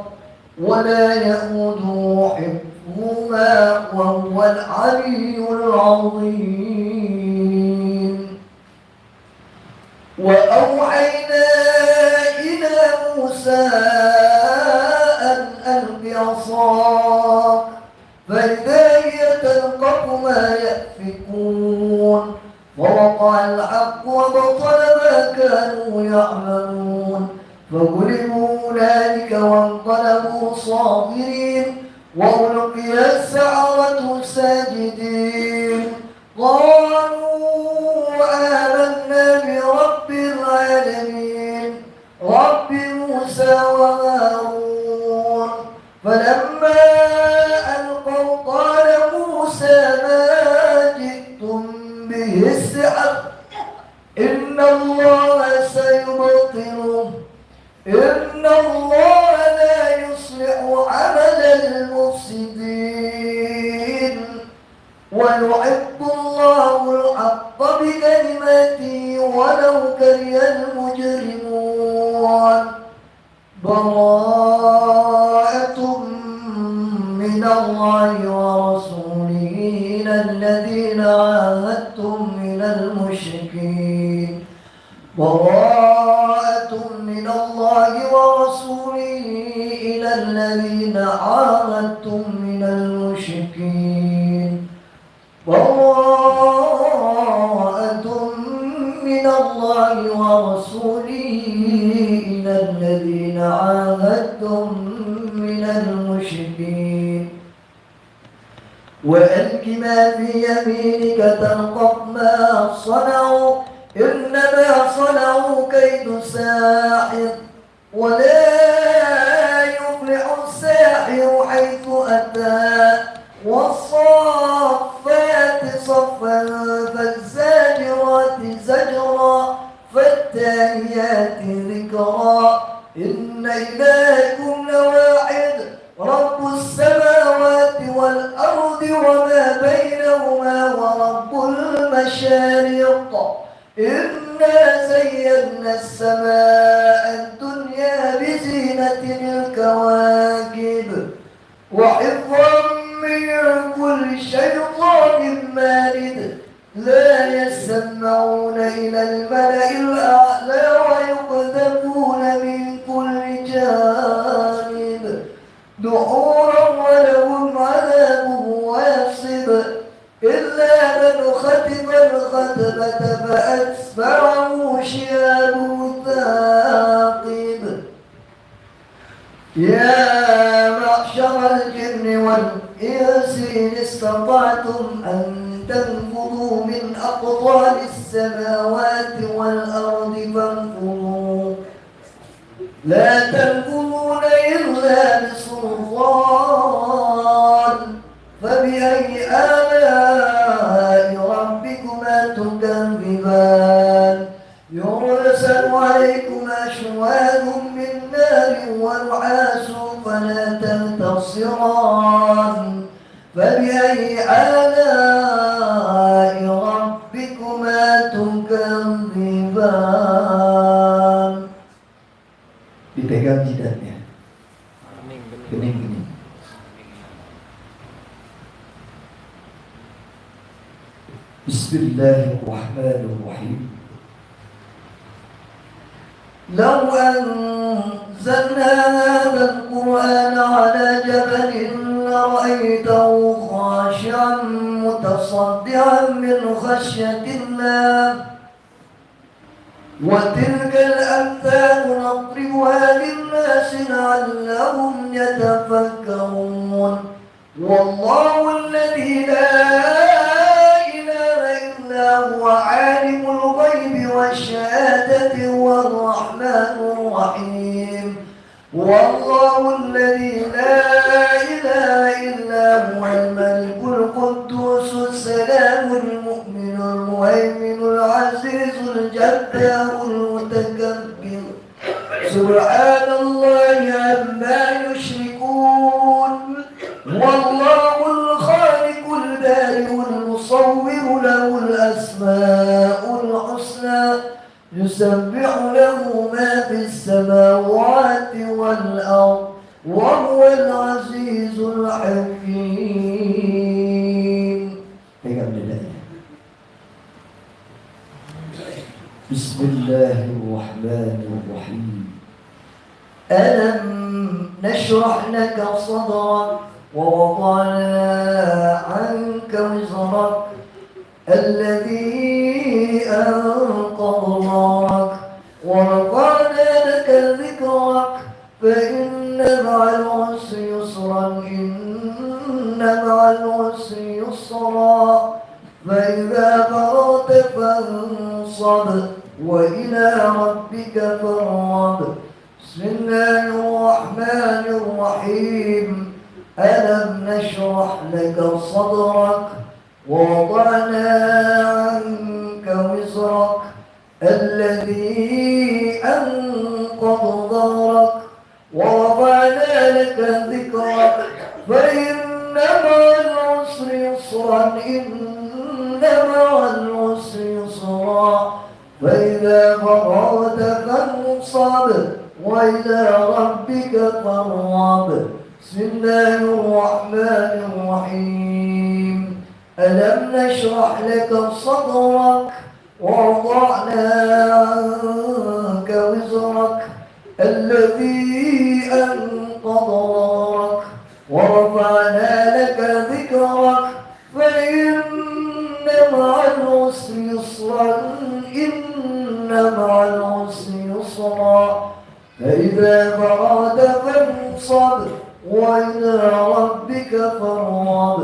C: ولا يئوده حفظهما وهو العلي العظيم وأوحينا إلى موسى أن ألق عصاك فإذا هي تلقف ما يأفكون ووقع الحق وبطل ما كانوا يعملون فغلبوا هنالك وانقلبوا صاغرين وألقي السحرة ساجدين قالوا آمنا برب العالمين رب موسى وهارون فلما ألقوا قال موسى ما جئتم به السحر إن الله سيبطله إن الله لا يصلح عمل المفسدين ويحب الله الحق بكلماته ولو كره المجرمون براءة من الله ورسوله إلى الذين عاهدتم من المشركين براءة من الله ورسوله إلى الذين عاهدتم من المشركين براءة من الله ورسوله إلى الذين عاهدتم من المشركين وألق ما في يمينك تلقف ما صنعوا إنما صنعوا كيد ساحر ولا يفلح الساحر حيث أتى والصافات صفا فالزاجرات زجرا فالتاليات ذكرا إن إلهكم لواحد رب السماوات والأرض وما بينهما ورب المشارق إنا زينا السماء الدنيا بزينة الكواكب وحفظا من كل شيطان مارد لا يسمعون إلى الملأ الأعلى ويقذفون من كل جانب دحورا ولهم عذاب واصب إلا من خطف الخطبة فأتبعه شهاب ثاقب يا معشر الجن والإنس إن استطعتم أن تنفذوا من أقطار السماء السماوات والأرض فانفروا لا تنفرون إلا بسلطان فبأي آلاء ربكما تكذبان يرسل عليكما شواذ من نار ونحاس فلا تنتصران فبأي آلاء ربكما تكذبان. Dipegang jidatnya. Kening. Bismillahirrahmanirrahim. لو أنزلنا هذا القرآن على جبل لرأيته خاشعا متصدعا من خشية الله وتلك الأمثال نضربها للناس لعلهم يتفكرون والله الذي لا إله إلا هو عالم الغيب والشهادة هو الرحمن الرحيم والله الذي لا إله إلا هو الملك القدوس السلام المؤمن المهيمن العزيز الجبار المتكبر سبحان الله عما يشركون والله الخالق البارئ المصور له الأسماء الحسنى يسبح له ما في السماوات والأرض وهو العزيز الحكيم. بسم الله الرحمن الرحيم. ألم نشرح لك صدرك ووضعنا عنك وزرك الذي أنقض ظهرك ورفعنا لك ذكرك فإن مع العسر يسرا إن مع العسر يسرا فإذا فرغت فانصب وإلى ربك فارغب. بسم الله الرحمن الرحيم. ألم نشرح لك صدرك ووضعنا عنك وزرك الذي أنقض ظهرك ورفعنا لك ذكرك فإن مع العسر يسرا إن مع العسر يسرا فإذا فرغت فانصب وإلى ربك فارغب. بسم الله الرحمن الرحيم. ألم نشرح لك صدرك ووضعنا عنك وزرك الذي أنقض ظهرك ورفعنا لك ذكرك فإن مع العسر يسرا إن مع العسر يسرا فإذا فرغت فانصب وإلى ربك فارغب.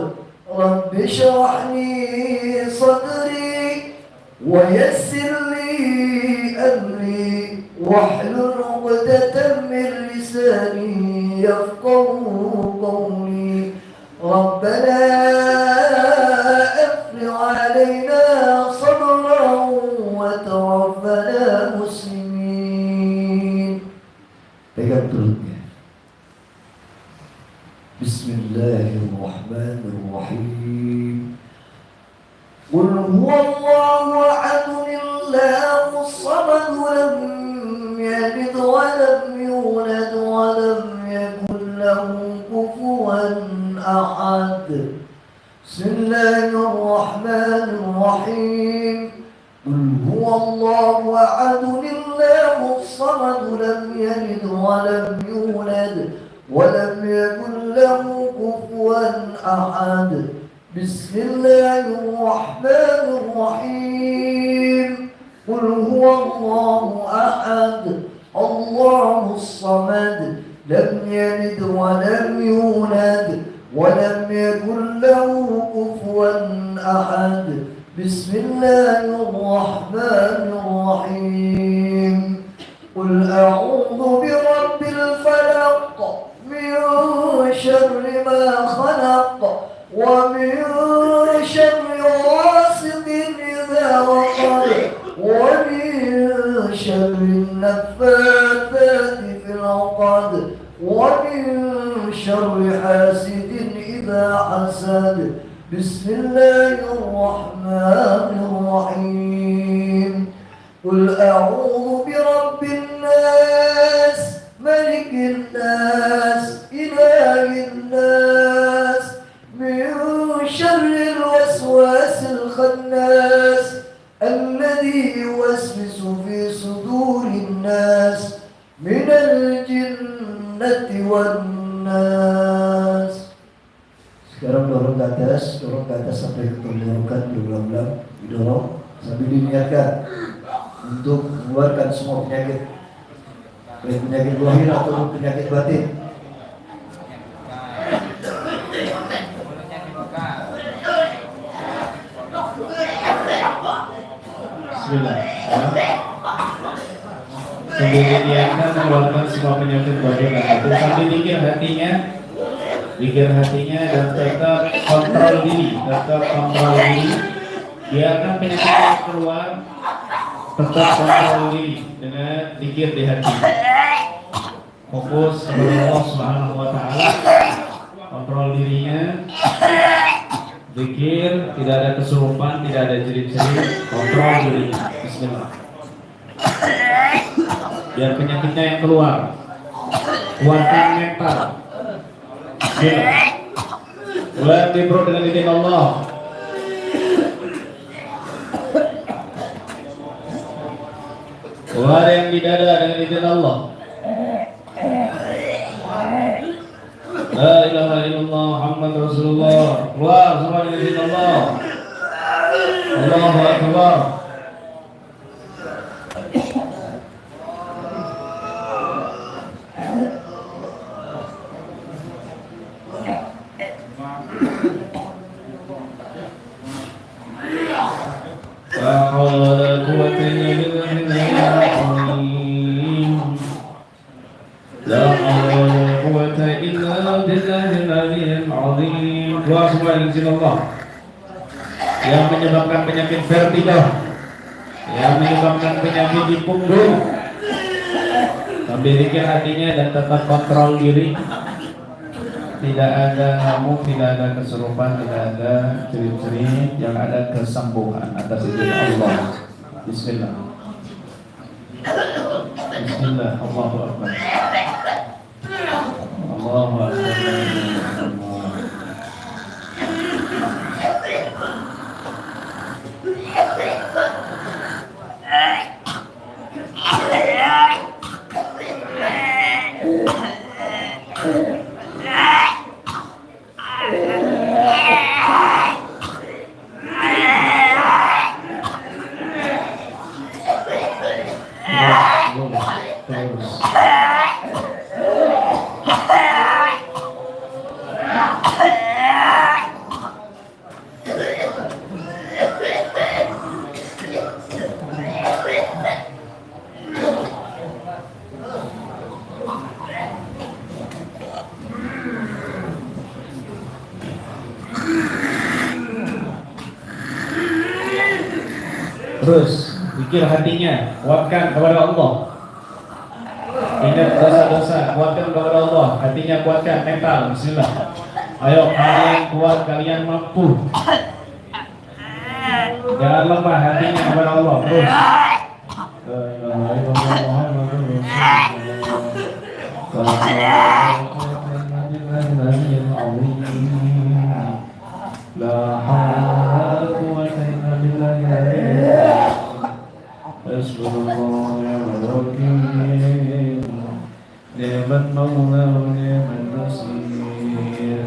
C: رب اشرح لي صدري ويسر لي أمري واحلل عقدة من لساني يفقهوا قولي. ربنا أفرغ علينا صبرا وتوفنا مسلمين. بسم الله الرحمن الرحيم. قل هو الله أحد الله الصمد لم يلد ولم يولد ولم يكن له كفوا أحد. بسم الله الرحمن الرحيم. قل هو الله أحد الله الصمد لم يلد ولم يولد ولم يكن له كفوا أحد. بسم الله الرحمن الرحيم. قل هو الله أحد الله الصمد لم يلد ولم يولد ولم يكن له كفوا أحد. بسم الله الرحمن الرحيم قل أعوذ برب الفلق من شر ما خلق ومن شر غاسق إذا وقب ومن شر النفاثات في العقد ومن شر حاسد إذا حسد بسم الله الرحمن الرحيم قل أعوذ برب الناس ملك الناس إله الناس من شر الوسواس الخناس الذي يوسوس في صدور الناس من الجنة والناس. Sekarang dorong ke atas sampai tenggorokan diulang-ulang, didorong sambil diniatkan untuk mengeluarkan semua penyakit, baik penyakit zahir atau penyakit batin.
B: Bismillah. Sambil diniatkan mengeluarkan semua penyakit batin dan sambil pikir hatinya dan tetap kontrol diri, biarkan penyakit yang keluar, tetap kontrol diri dengan pikir di hati, fokus kepada Allah Subhanahu wa Ta'ala, kontrol dirinya, pikir, tidak ada kesurupan, tidak ada jerit-jerit, kontrol dirinya. Bismillah. Biar penyakitnya yang keluar, kuatkan mental. Mulai bro dengan izin Allah. Keluar yang di dada dengan izin Allah. La ilaha illallah Muhammad Rasulullah. Keluar semua dengan izin Allah. Allahu Akbar. La haula wala quwwata illa billahil azim. La haula wala quwwata illa billahil azim. Doa semua izin Allah. Yang menyebabkan penyakit vertigo, yang menyebabkan penyakit di punggung, sambil pikir hatinya dan tetap kontrol diri. Tidak ada ngamuk, tidak ada kesurupan, tidak ada cerit-cerit, yang ada kesembuhan atas izin Allah. Bismillah. Bismillah. Allahu Akbar. Allahu Akbar. Terus pikir hatinya, kuatkan kepada Allah. Ingat dosa-dosa, kuatkan kepada Allah. Hatinya kuatkan, mental. Bismillah. Ayo kalian kuat, kalian mampu. Jangan lemah hatinya kepada Allah. Terus. La haula wala quwwata illa billah. Hasbunallahu wa ni'mal wakeel. Ni'mal mawla wa ni'mal nasir.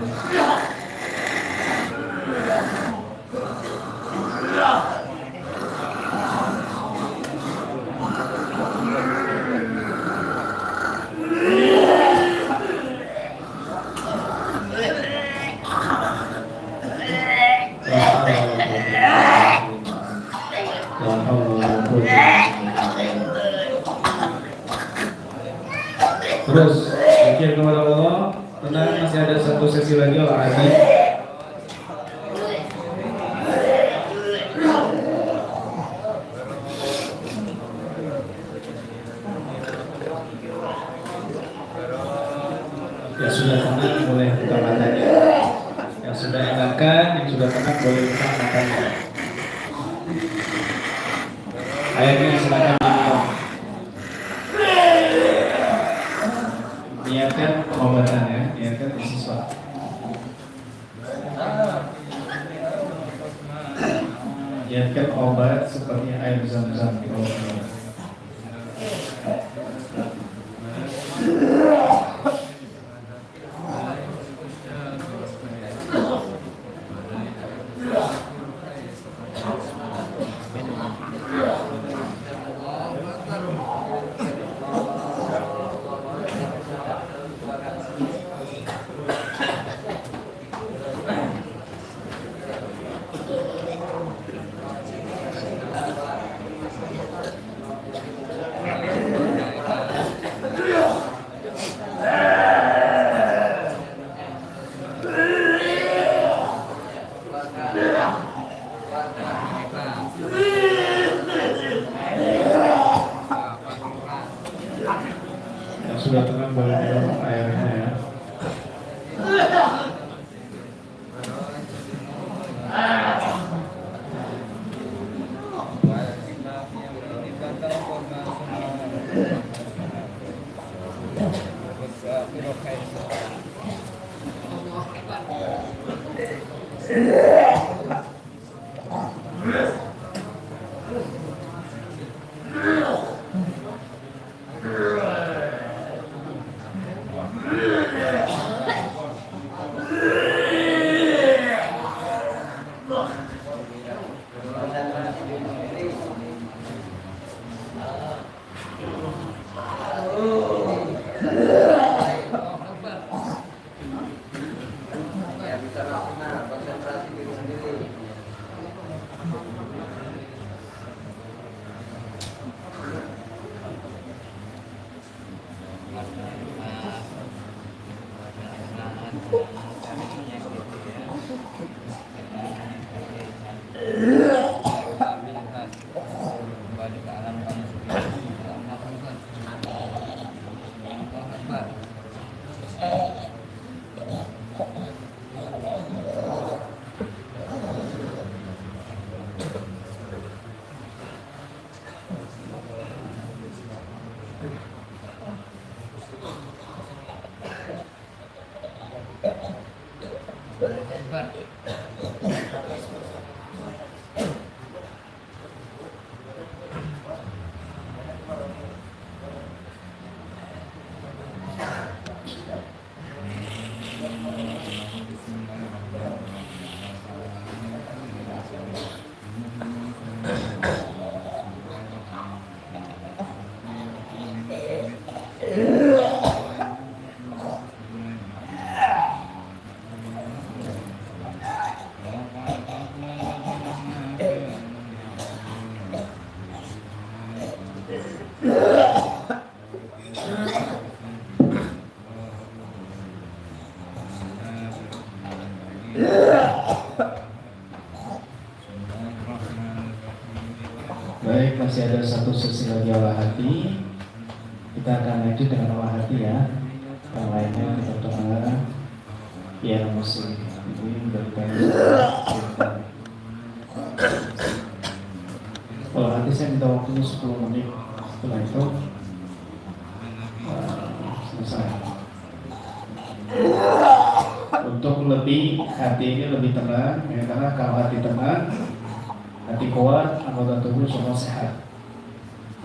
B: Terus zikir kepada Allah. Tenang, masih ada satu sesi lagi olahraga. Yang sudah tenang boleh buka matanya. Yang sudah enakan, yang sudah tenang boleh buka matanya. Akhirnya silakan diminum. Niatkan pengobatan ya, niatkan siswa. Niatkan obat seperti air zam-zam di bawah. Yang sudah tenang boleh minum airnya ya. Baik, masih ada satu sesi lagi olah hati. Kita akan lanjut dengan olah hati ya. Yang lainnya kita coba ya musik ini dari olah hati saya minta waktunya 10 menit. Setelah itu selesai. Untuk lebih hati ini lebih tenang, ya, karena kalau hati tenang, hati kuat, anggota tubuh semua sehat.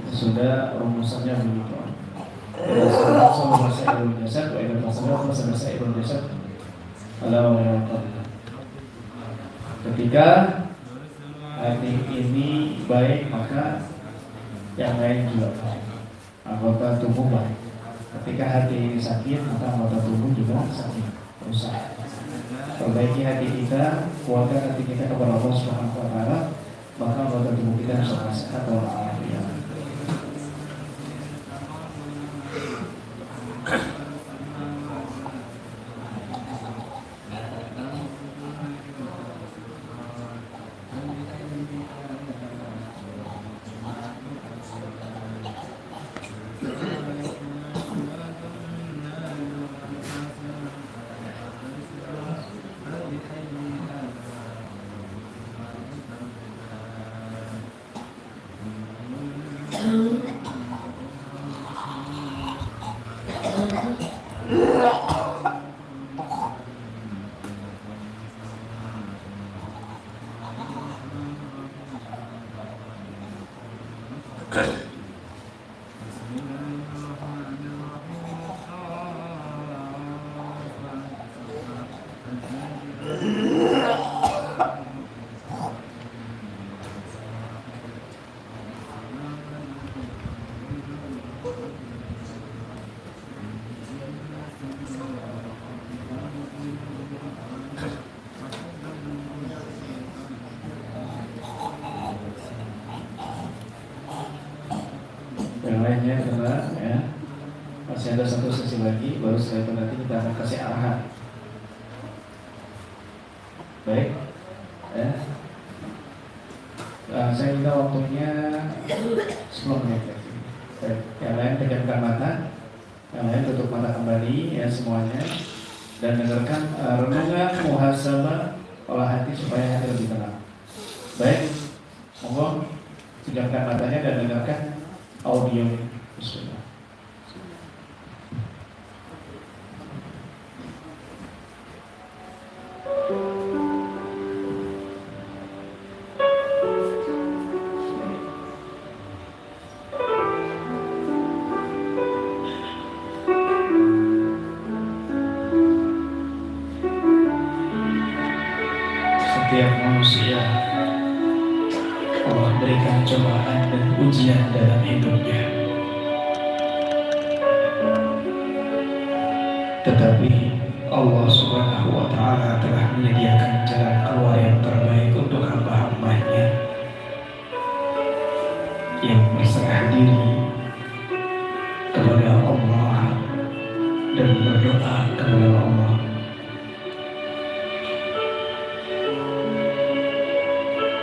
B: Sudah rumusannya begitu. Ketika hati ini baik, maka yang lain juga baik. Anggota tubuh baik. Ketika hati ini sakit, maka anggota tubuh juga sakit. Rusak. Perbaiki hati kita, kuatkan hati kita kepada Allah Subhanahu wa Ta'ala, maka anggota tubuh kita bisa sehat walafiat. Yang lainnya adalah ya, masih ada satu sesi lagi, baru setelah itu nanti kita akan kasih arahan. Baik, ya. Saya minta waktunya 10 menit lagi. Baik. Yang lain pejamkan mata, yang lain tutup mata kembali ya semuanya, dan dengarkan renungan muhasabah olah hati supaya hati lebih tenang. Baik, monggo pejamkan matanya dan dengarkan audio. Bismillah. Setiap manusia Allah berikan cobaan dan ujian dalam hidupnya. Tetapi Allah Subhanahu wa Ta'ala telah menyediakan jalan keluar yang terbaik untuk hamba-hambanya yang berserah diri kepada Allah dan berdoa kepada Allah.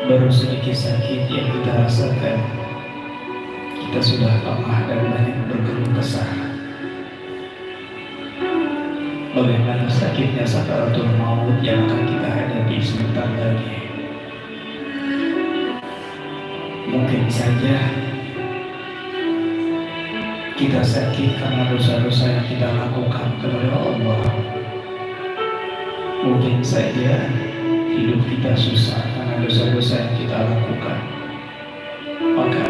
B: Baru sedikit sakit yang kita rasakan, kita sudah lemah dan banyak berkeluh kesah. Bagaimana sakitnya sakaratul maut yang akan kita hadapi sebentar lagi. Mungkin saja kita sakit karena dosa-dosa yang kita lakukan kepada Allah. Mungkin saja hidup kita susah karena dosa-dosa yang kita lakukan. Maka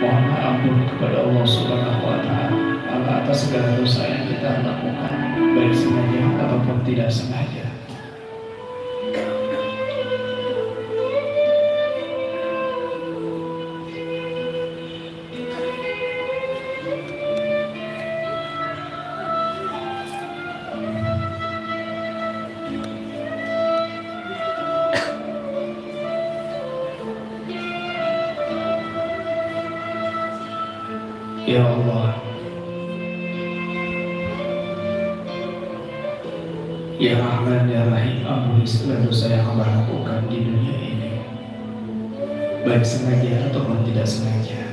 B: mohon ampun kepada Allah Subhanahu wa Ta'ala atas segala dosa yang kita lakukan, baik sengaja ataupun tidak sengaja. Ya Allah, Ya Rahman Ya Rahim, ampuni segala dosa yang hamba lakukan di dunia ini, baik sengaja ataupun tidak sengaja.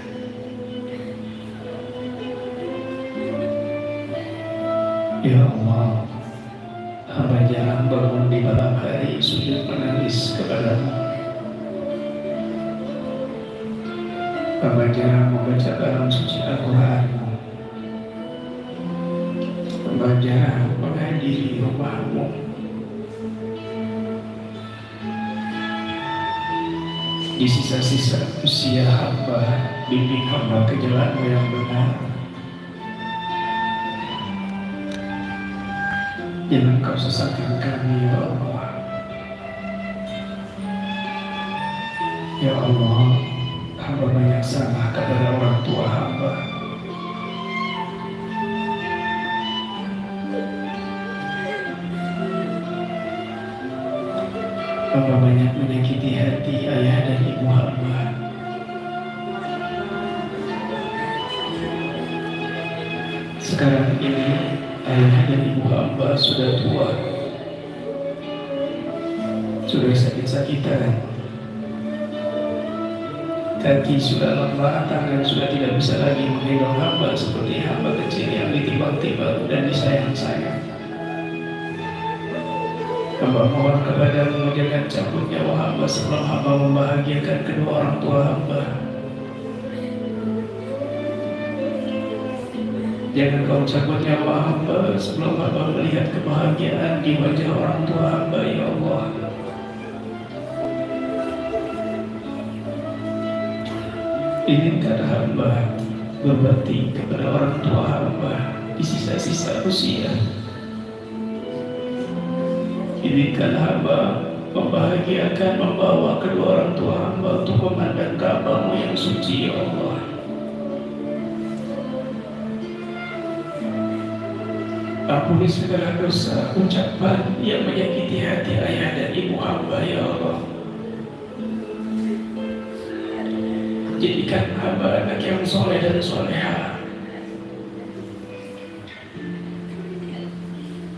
B: Ya Allah, hamba jarang bangun di malam hari sujud menangis kepadamu. Hamba jarang membaca kalam suci Al-Quran. Hamba jarang menghadiri rumahmu. Di sisa-sisa usia hamba, bimbing hamba ke jalanmu yang benar. Jangan kau sesatkan kami, ya Allah. Ya Allah, hamba banyak salah kepada orang tua hamba. Hamba banyak menyakiti hati ayah dan ibu hamba. Sekarang ini ayah dan ibu hamba sudah tua, sudah sakit-sakitan. Kaki sudah lemah, tangan sudah tidak bisa lagi menggendong hamba seperti hamba kecil yang ditimbang-timbang dan disayang-sayang. Hamba mohon kepadamu jangan cabut nyawa hamba sebelum hamba membahagiakan kedua orang tua hamba. Jangan kau cabut nyawa hamba sebelum hamba melihat kebahagiaan di wajah orang tua hamba, ya Allah. Izinkan hamba berbakti kepada orang tua hamba di sisa-sisa usia. Izinkan hamba membahagiakan, membawa kedua orang tua hamba untuk memandang Ka'bah-Mu yang suci, ya Allah. Ampuni segala dosa, ucapan yang menyakiti hati ayah dan ibu hamba, ya Allah. Jadikan hamba anak yang soleh dan soleha.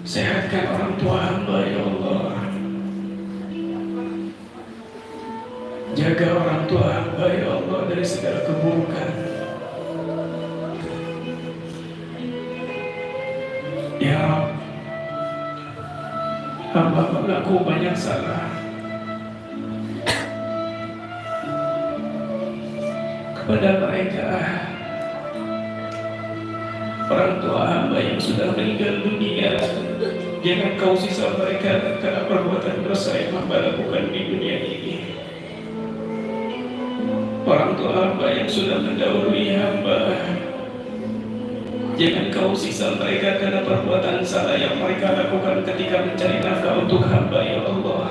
B: Sehatkan orang tua hamba, ya Allah. Jaga orang tua hamba, ya Allah, dari segala keburukan. Ya Rabb, hamba mengaku banyak salah kepada mereka, orang tua hamba yang sudah meninggal dunia. Jangan kau sisa mereka karena perbuatan dosa yang hamba lakukan di dunia ini. Orang tua hamba yang sudah mendahului hamba, jangan kau sisa mereka karena perbuatan salah yang mereka lakukan ketika mencari nafkah untuk hamba, ya Allah.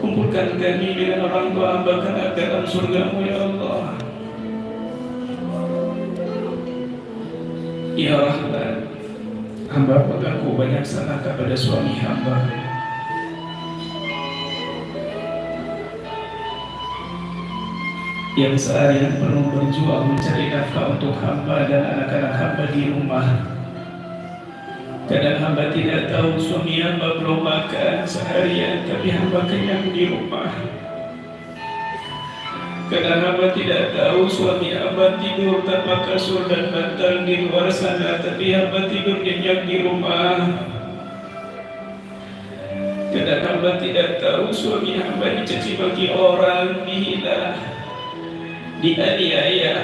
B: Kumpulkan kami dengan orang tua hamba kelak dalam surga-Mu, ya Allah. Ya Rahman, hamba mengaku banyak salah kepada suami hamba. Yang seharian penuh berjuang mencari nafkah untuk hamba dan anak-anak hamba di rumah. Kadang hamba tidak tahu suami hamba belum makan seharian, tapi hamba kenyang di rumah. Kadang hamba tidak tahu suami hamba tidur tanpa kasur dan bantal di luar sana, tapi hamba tidur nyenyak di rumah. Kadang hamba tidak tahu suami hamba dicaci maki orang, dihina, dianiaya,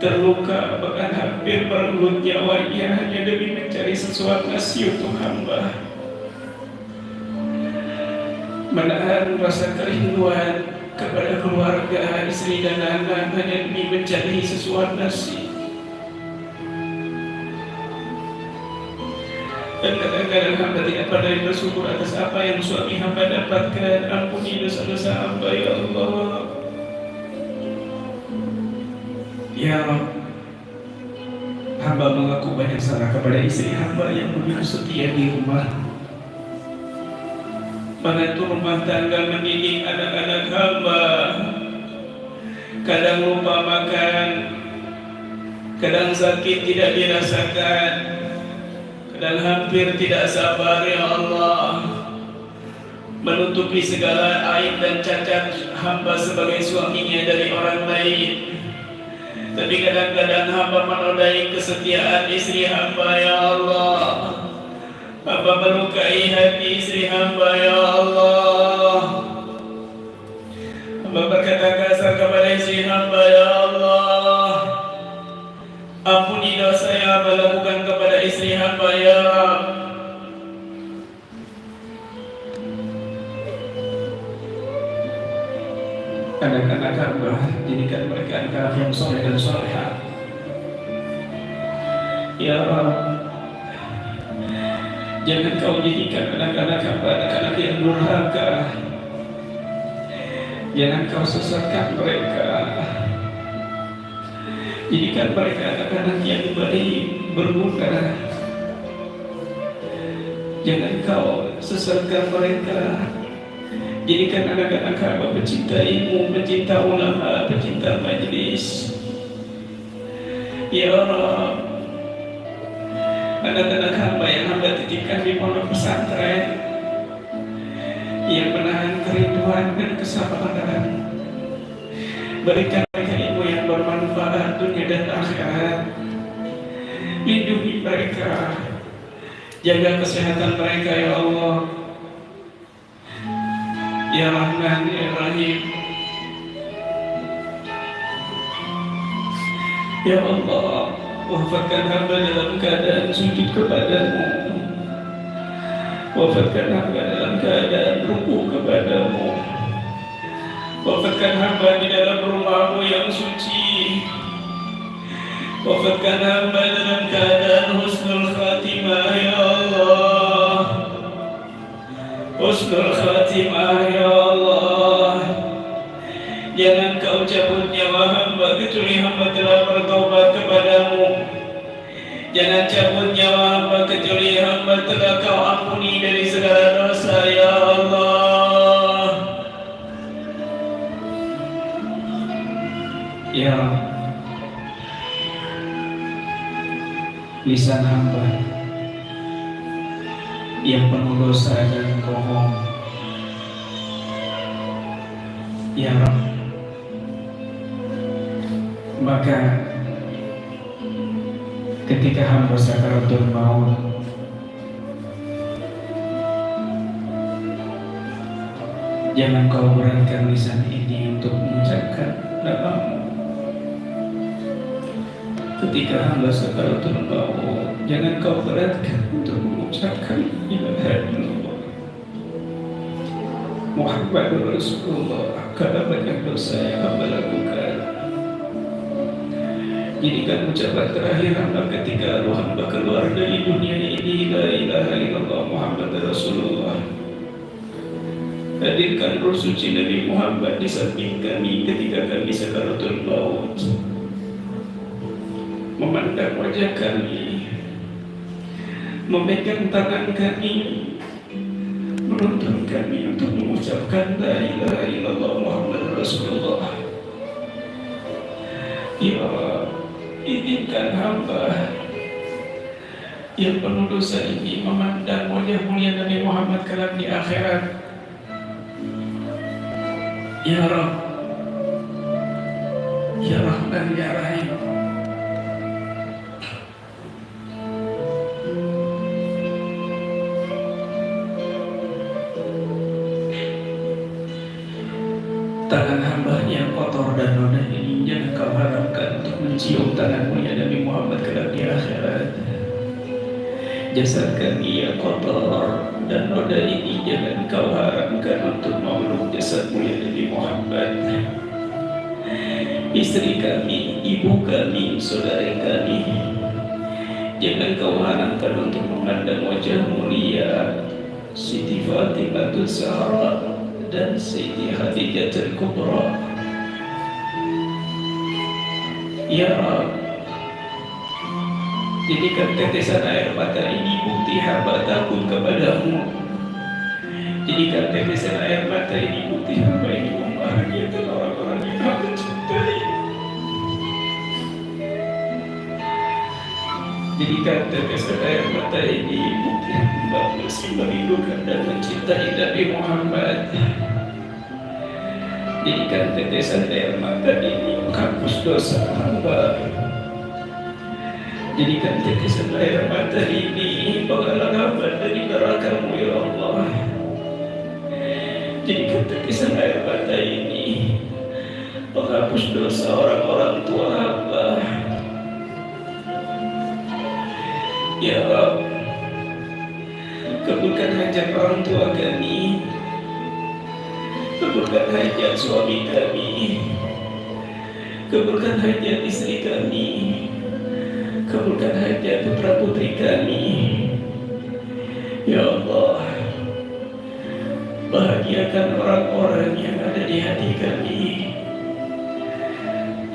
B: terluka, bahkan hampir merenggut nyawanya hanya demi mencari sesuatu nasi untuk hamba. Menahan rasa kerinduan kepada keluarga, istri dan anak hanya demi mencari sesuatu nasi. Dan kadang-kadang hamba tidak pandai bersyukur atas apa yang suami hamba dapatkan. Ampuni dosa-dosa hamba, ya Allah. Ya Rabb, hamba mengaku banyak salah kepada istri hamba yang begitu setia di rumah, mengatur rumah tangga, mendidik anak-anak hamba. Kadang lupa makan, kadang sakit tidak dirasakan, kadang hampir tidak sabar, ya Allah, menutupi segala aib dan cacat hamba sebagai suaminya dari orang lain. Tapi kadang-kadang hamba menodai kesetiaan istri hamba, ya Allah. Hamba melukai hati istri hamba, ya Allah. Hamba berkata kasar kepada istri hamba, ya Allah. Ampuni dosa yang hamba lakukan kepada istri hamba, ya Rabb. Anak-anak hamba, jadikan mereka anak yang soleh dan soleha. Ya Rabb, jangan kau jadikan anak-anak hamba anak-anak yang durhaka. Jangan kau sesatkan mereka. Jadikan mereka anak-anak yang baik, berguna. Jangan kau sesatkan mereka. Jadikan anak-anak hamba pecinta ilmu, pecinta ulama, pecinta majlis. Ya Rabb, anak-anak hamba yang hamba titipkan di pondok pesantren, yang menahan kerinduan dan kesabaran, berikan mereka ilmu yang bermanfaat dunia dan akhirat. Lindungi mereka, jaga kesehatan mereka, ya Allah. Ya Rahman, Ya Rahim, Ya Allah, wafatkan hamba dalam keadaan sujud kepadamu. Wafatkan hamba dalam keadaan rukuk kepadamu. Wafatkan hamba di dalam rumahmu yang suci. Wafatkan hamba dalam keadaan husnul khatimah, ya Allah. Husnul khatimah, ya Allah. Jangan kau cabut nyawa hamba kecuali hamba telah bertobat kepadamu. Jangan cabut nyawa hamba kecuali hamba telah kau ampuni dari segala dosa, ya Allah. Ya Rabb, lisan hamba yang penuh dosa dan bohong, ya Rabb, maka ketika hamba sakaratul maut, jangan kau beratkan lisan ini untuk mengucapkan namamu. Ketika hamba sakaratul maut, jangan kau beratkan untuk mengucapkan ilaha illallah Muhammadur Rasulullah, karena banyak dosa yang hamba lakukan. Jadikan ucapan terakhir hamba ketika roh hamba keluar dari dunia ini, la ilaha illallah Muhammadur Rasulullah. Hadirkan roh suci Nabi Muhammad di samping kami ketika kami sakaratul maut, memandang wajah kami, memegang tangan kami, menuntun kami untuk mengucapkan la ilaha illallah Muhammadur Rasulullah. Ya Allah, izinkan hamba yang penuh dosa ini memandang wajah mulia Nabi Muhammad kelak di akhirat. Ya Rabb, Ya Rahman, Ya Rahim. Tangan hamba yang kotor dan noda ini jangan kau harapkan untuk mencium tangan mulia Nabi Muhammad kelak di akhirat. Jasad kami yang kotor dan noda ini jangan kau harapkan untuk memeluk jasad mulia Nabi Muhammad. Istri kami, ibu kami, saudara kami, jangan kau harapkan untuk memandang wajah mulia Siti Fatimatul Zahra dan Siti Khadijatul Kubra. Ya Rabb, jadikan tetesan air mata ini bukti hamba takut kepadamu. Jadikan tetesan air mata ini bukti hamba ini membahagiakan orang-orang yang hamba cintai. Jadikan tetesan air mata ini bukti hamba masih merindukan dan mencintai Nabi Muhammad. Jadikan tetesan air mata ini menghapus dosa hamba. Jadikan tetesan air mata ini penghalang hamba dari neraka-Mu, ya Allah. Jadikan tetesan air mata ini penghapus dosa orang-orang tua hamba. Ya Rabb, kabulkan hajat orang tua kami, kabulkan hajat suami kami, kabulkan hajat istri kami, kabulkan hajat putra putri kami. Ya Allah, bahagiakan orang-orang yang ada di hati kami,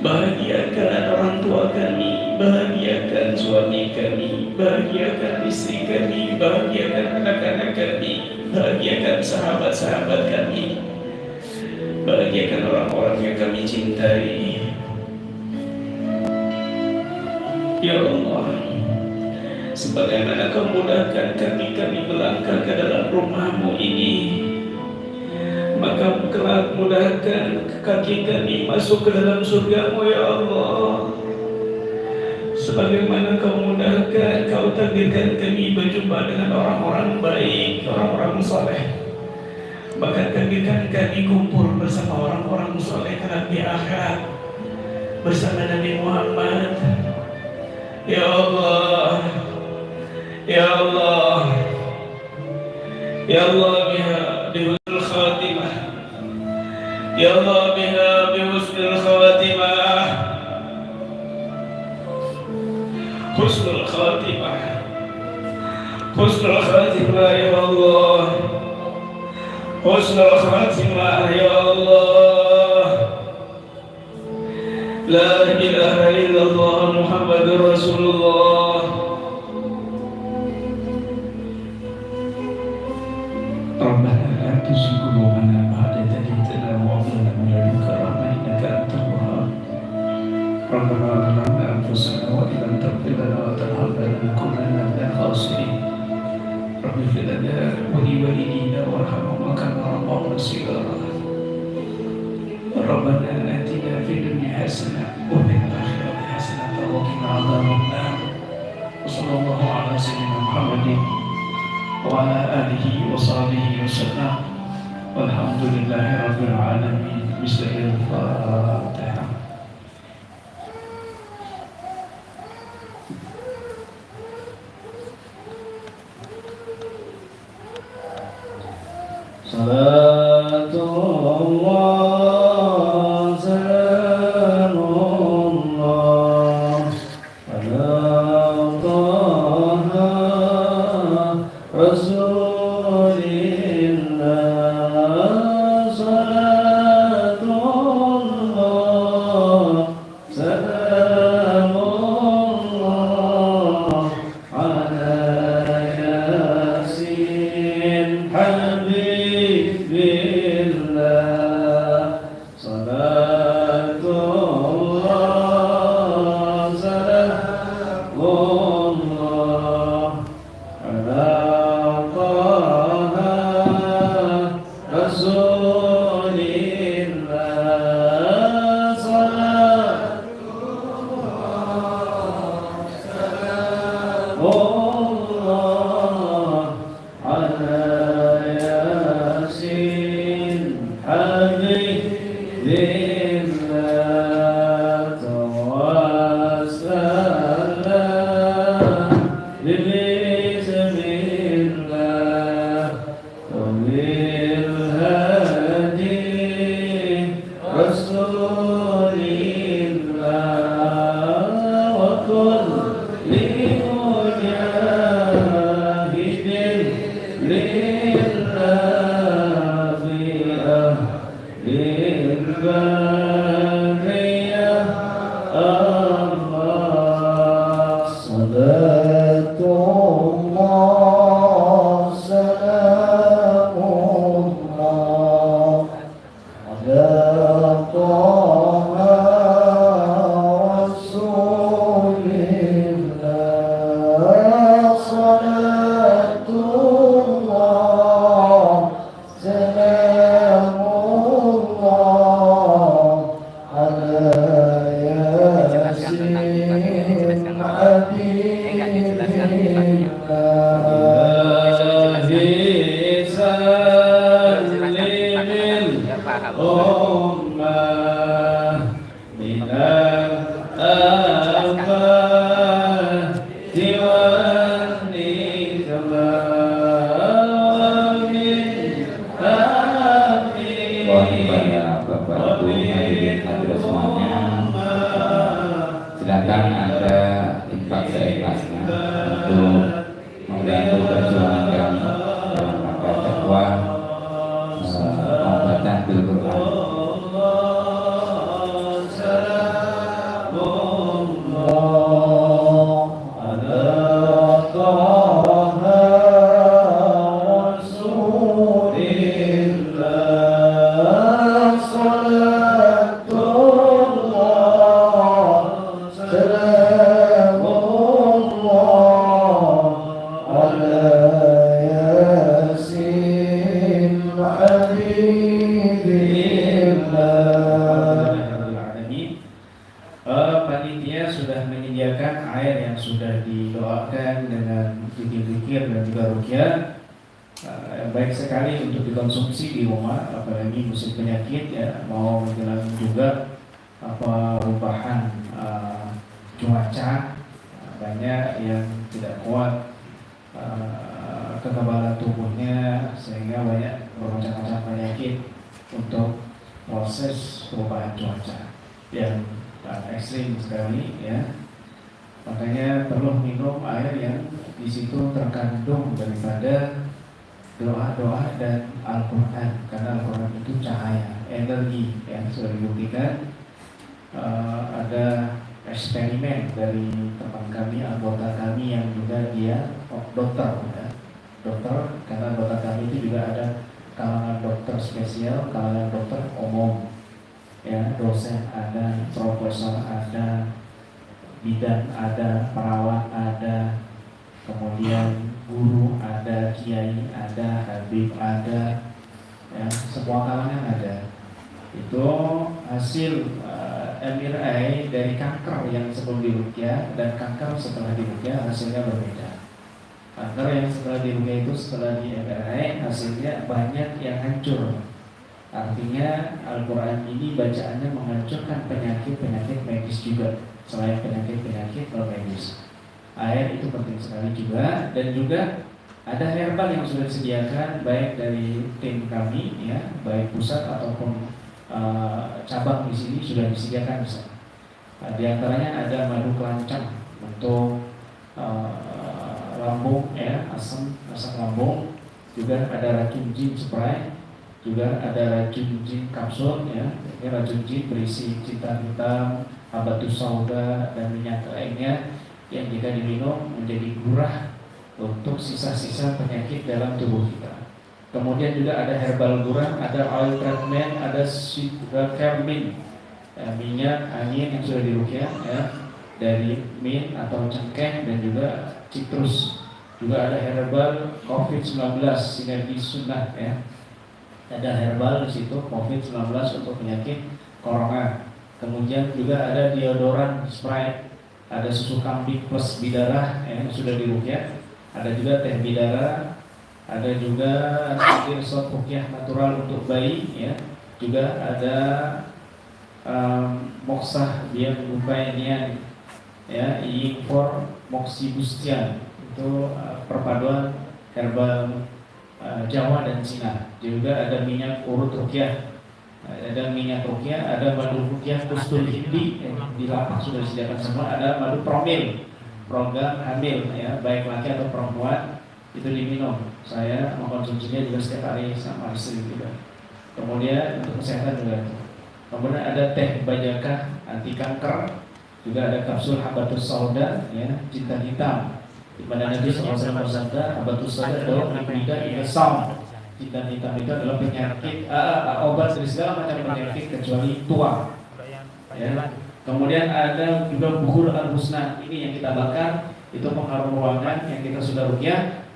B: bahagiakan orang tua kami, bahagiakan suami kami, bahagiakan istri kami, bahagiakan anak-anak kami, bahagiakan sahabat-sahabat kami, bahagiakan orang-orang yang kami cintai. Ya Allah, sebagaimana Kau mudahkan kami melangkah ke dalam rumah-Mu ini, maka kelak mudahkan kaki kami masuk ke dalam surga-Mu, ya Allah. Sebagaimana Kau mudahkan, Kau takdirkan kami berjumpa dengan orang-orang baik, orang-orang soleh. Bahkan takdirkan kami kumpul bersama orang-orang soleh kelak di akhirat. bersama Nabi Muhammad. Ya Allah, Ya Allah, Ya Allah, biha bihusnul khatimah. Ya Allah, biha bihusnul khatimah. Husnul khatimah, husnul khatimah ya Allah, husnul khatimah ya Allah. La ilaha illallah Muhammadur Rasulullah. Rabbana la tuzigh qulubana ba'da idh hadaytana wa hab lana min ladunka rahmah innaka antal wahhab. Rabbana zalamna anfusana wa illam taghfir lana wa tarhamna lanakunanna minal khasirin. Rabbi ighfir lana wa li walidina warhamhum kama rabbayana shighara. Rabbana atina fid dunya hasanah wa fil akhirati hasanah wa qina adzaban nar. Wassallallahu ala sayyidina Muhammadin wa ala alihi wa sahbihi wasallam. Walhamdulillahi rabbil alamin. Bismillahirrahmanirrahim.
C: Salatullah salamullah ala Taha Rasulillah. Salatullah salamullah ala Yasin Habibillah. Salatullah salamullah ala Taha Rasulillah. Salatullah ala Yasin Habibillah. Tawassala bismillah wa bil hadi Rasulillah wa kulli mujahidin lillah fi ahlil bariyah Allah. Salatullah salamullah ala Taha Rasulillah. Salatullah salamullah ala Yasin Habibillah. Ummah minal afati wan nikmah min
D: Wahai Bapak Ibu hadirin hadirat semuanya, silakan Anda infak seikhlasnya untuk membantu perjuangan kami dalam rangka dakwah pembaca bil Quran.
B: Panitia sudah menyediakan air yang sudah didoakan dengan zikir-zikir dan juga ruqyah, baik sekali untuk dikonsumsi di rumah, apalagi musim penyakit ya, mau menjelang juga perubahan cuaca, banyak yang tidak kuat kekebalan tubuhnya sehingga banyak bermacam-macam penyakit untuk proses perubahan cuaca yang ekstrim sekali ya. Makanya perlu minum air yang di situ terkandung daripada doa-doa dan Al-Quran, karena Al-Quran itu cahaya, energi yang sudah dibuktikan. Ada eksperimen dari teman kami, anggota kami yang juga dia dokter ya. Dokter, karena anggota kami itu juga ada kalangan dokter spesial, kalangan dokter umum ya, dosen ada, profesor ada, bidan ada, perawat ada, kemudian guru ada, kiai ada, habib ada ya, semua kalangan ada. Itu hasil MRI dari kanker yang sebelum diruqyah dan kanker setelah diruqyah hasilnya berbeda. Kanker yang setelah diruqyah itu setelah di MRI hasilnya banyak yang hancur. Artinya Al-Quran ini bacaannya menghancurkan penyakit-penyakit medis juga, selain penyakit-penyakit non medis. Air itu penting sekali juga, dan juga ada herbal yang sudah disediakan baik dari tim kami ya, baik pusat ataupun cabang di sini sudah disediakan di sana. Di antaranya ada madu kelancang untuk lambung ya, asam lambung, juga ada racun jin spray, juga ada racun jin kapsul ya. Ini racun jin berisi cinta hitam, habatus sauda dan minyak lainnya yang jika diminum menjadi gurah untuk sisa-sisa penyakit dalam tubuh kita. Kemudian juga ada herbal gurah, ada oil treatment, ada carmin, minyak angin yang sudah diruqyah ya, dari mint atau cengkeh dan juga citrus. Juga ada herbal COVID-19 sinergi sunnah ya. Ada herbal di situ COVID-19 untuk penyakit corona. Kemudian juga ada deodoran spray, ada susu kambing plus bidara yang sudah diruqyah. Ada juga teh bidara, ada juga resep ruqyah natural untuk bayi ya. Juga ada moksah dia menyumpainya ya, for moksibustian, itu perpaduan herbal Jawa dan Cina. Juga ada minyak urut ruqyah, ada minyak ruqyah, ada madu ruqyah kustul hindi di lapak sudah disediakan semua. Ada madu promil, program hamil ya, baik laki atau perempuan itu diminum. Saya mengkonsumsinya juga setiap hari sama istri juga. Kemudian untuk kesehatan juga. Kemudian ada teh bajaka anti kanker, juga ada kapsul habatus sauda ya, cinta hitam. Di mana Nabi SAW bersabda, habatus sauda adalah tidak isam. Cinta hitam itu adalah penyakit obat dari segala macam penyakit kecuali tua. Ya. Kemudian ada juga bukhur al-husna, ini yang kita bakar, itu pengharum ruangan yang kita sudah ruqyah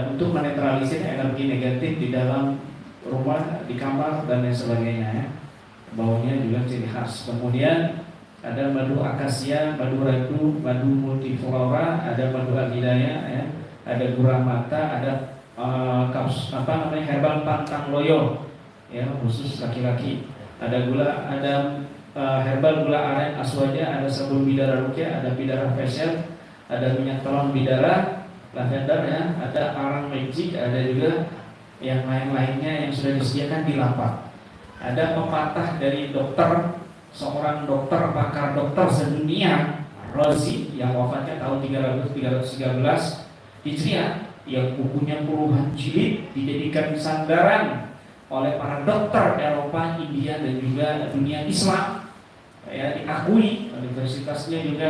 B: untuk menetralisir energi negatif di dalam rumah, di kamar dan lain sebagainya ya. Baunya juga ciri khas. Kemudian ada madu akasia, madu radu, madu multiflora, ada madu al-hidayah ya, ada gurah mata, ada herbal pantang loyo ya, khusus laki-laki. Ada gula, ada herbal gula aren aswaja, ada sabun bidara ruqyah, ada bidara facial, ada minyak telon bidara, lavender ya, ada arang magic, ada juga yang lain-lainnya yang sudah disediakan di lapak. Ada pepatah dari dokter, seorang dokter, pakar dokter sedunia, Razi, yang wafatnya tahun 313 Hijriah, yang bukunya puluhan jilid dijadikan sandaran oleh para dokter Eropa, India dan juga dunia Islam ya, diakui universitasnya juga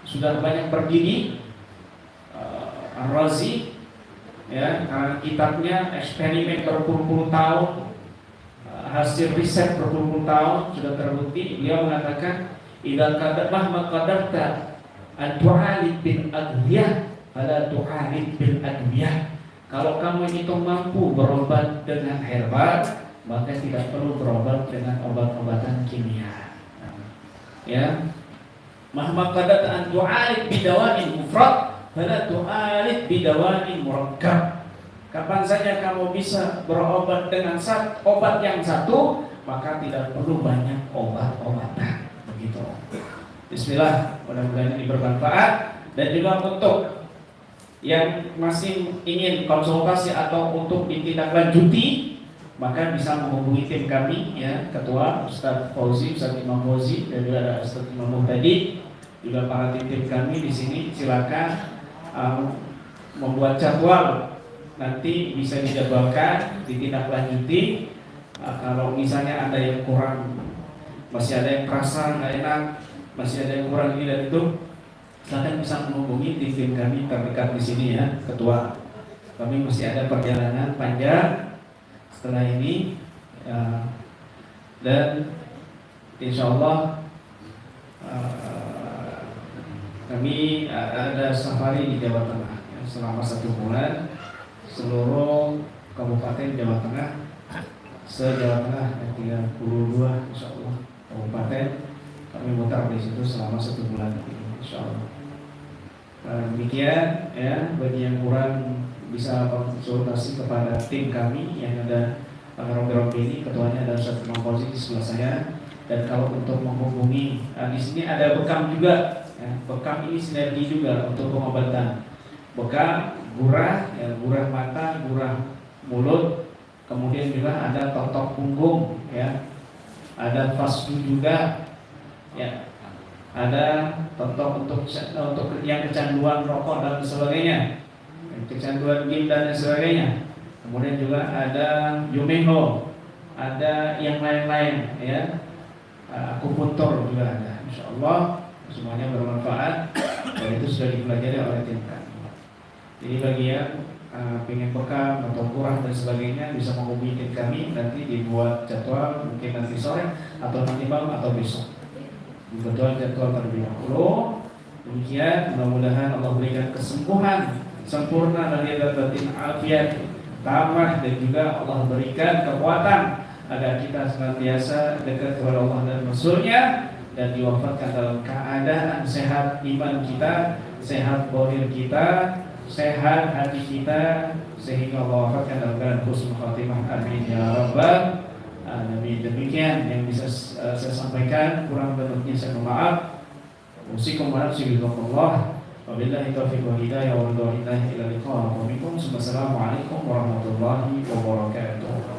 B: sudah banyak berdiri. Ar-Razi ya, karena kitabnya eksperimen berpuluh-puluh tahun, hasil riset berpuluh-puluh tahun sudah terbukti. Beliau mengatakan, idza qadarta maqadarta an tu'alid bil adwiyah fala tu'alid bil adwiyah. Kalau kamu itu mampu berobat dengan herbal, maka tidak perlu berobat dengan obat-obatan kimia. Ya, mahma qadarta an tu'alid bidawa'in mufrad fala tu'alid bidawa'in murakkab. Kapan saja kamu bisa berobat dengan obat yang satu, maka tidak perlu banyak obat-obatan. Begitu. Bismillah, mudah-mudahan ini bermanfaat. Dan juga untuk yang masih ingin konsultasi atau untuk ditindaklanjuti, maka bisa menghubungi tim kami, ya, Ketua Ustadz Fauzi, Ustadz Imam Fauzi, dan juga ada Ustadz Imam Muhtadi, juga para tim kami di sini. Silakan membuat jadwal, nanti bisa dijadwalkan, ditindaklanjuti. Kalau misalnya ada yang kurang, masih ada yang terasa nggak enak, masih ada yang kurang ini dan itu, silakan bisa menghubungi tim kami terdekat di sini, ya, Ketua. Kami masih ada perjalanan panjang setelah ini, dan insya Allah kami ada safari di Jawa Tengah, ya, selama 1 bulan seluruh kabupaten Jawa Tengah, se-Jawa Tengah, ya, 32 insya Allah kabupaten kami mutar di situ selama 1 bulan ini, insya Allah. Demikian, ya, bagi yang kurang bisa konsultasi kepada tim kami yang ada Rompi ini, ketuanya ada Ustadz Imam Fauzi di sebelah saya. Dan kalau untuk menghubungi, di sini ada bekam juga, ya, bekam ini sinergi juga untuk pengobatan. Bekam, gurah, ya, gurah mata, gurah mulut, kemudian juga ada totok punggung, ya, ada fasdu juga, ya, ada totok untuk yang kecanduan rokok dan sebagainya, kecanduan game dan sebagainya. Kemudian juga ada Jumeho, ada yang lain-lain, ya, akupuntur juga ada. Insya Allah semuanya bermanfaat dan itu sudah dipelajari oleh tim kami. Jadi bagi yang pengen bekam atau kurang dan sebagainya bisa menghubungi tim kami, nanti dibuat jadwal mungkin nanti sore atau nanti malam atau besok. Dibuat jadwal terlebih dahulu. Demikian, mudah-mudahan Allah berikan kesembuhan sempurna dan batin afiat tamah, dan juga Allah berikan kekuatan agar kita senantiasa dekat kepada Allah dan Rasul-Nya, dan diwafatkan dalam keadaan sehat iman kita, sehat zahir kita, sehat hati kita, sehingga Allah wafatkan dalam keadaan husnul khatimah. Amin ya rabbal alamin. Demikian yang bisa saya sampaikan, kurang lebihnya saya mohon maaf. Usikum wa nafsi billahi. Wabillahi taufiq wal hidayah wa la ilaha illa Allah. Assalamualaikum warahmatullahi wabarakatuh.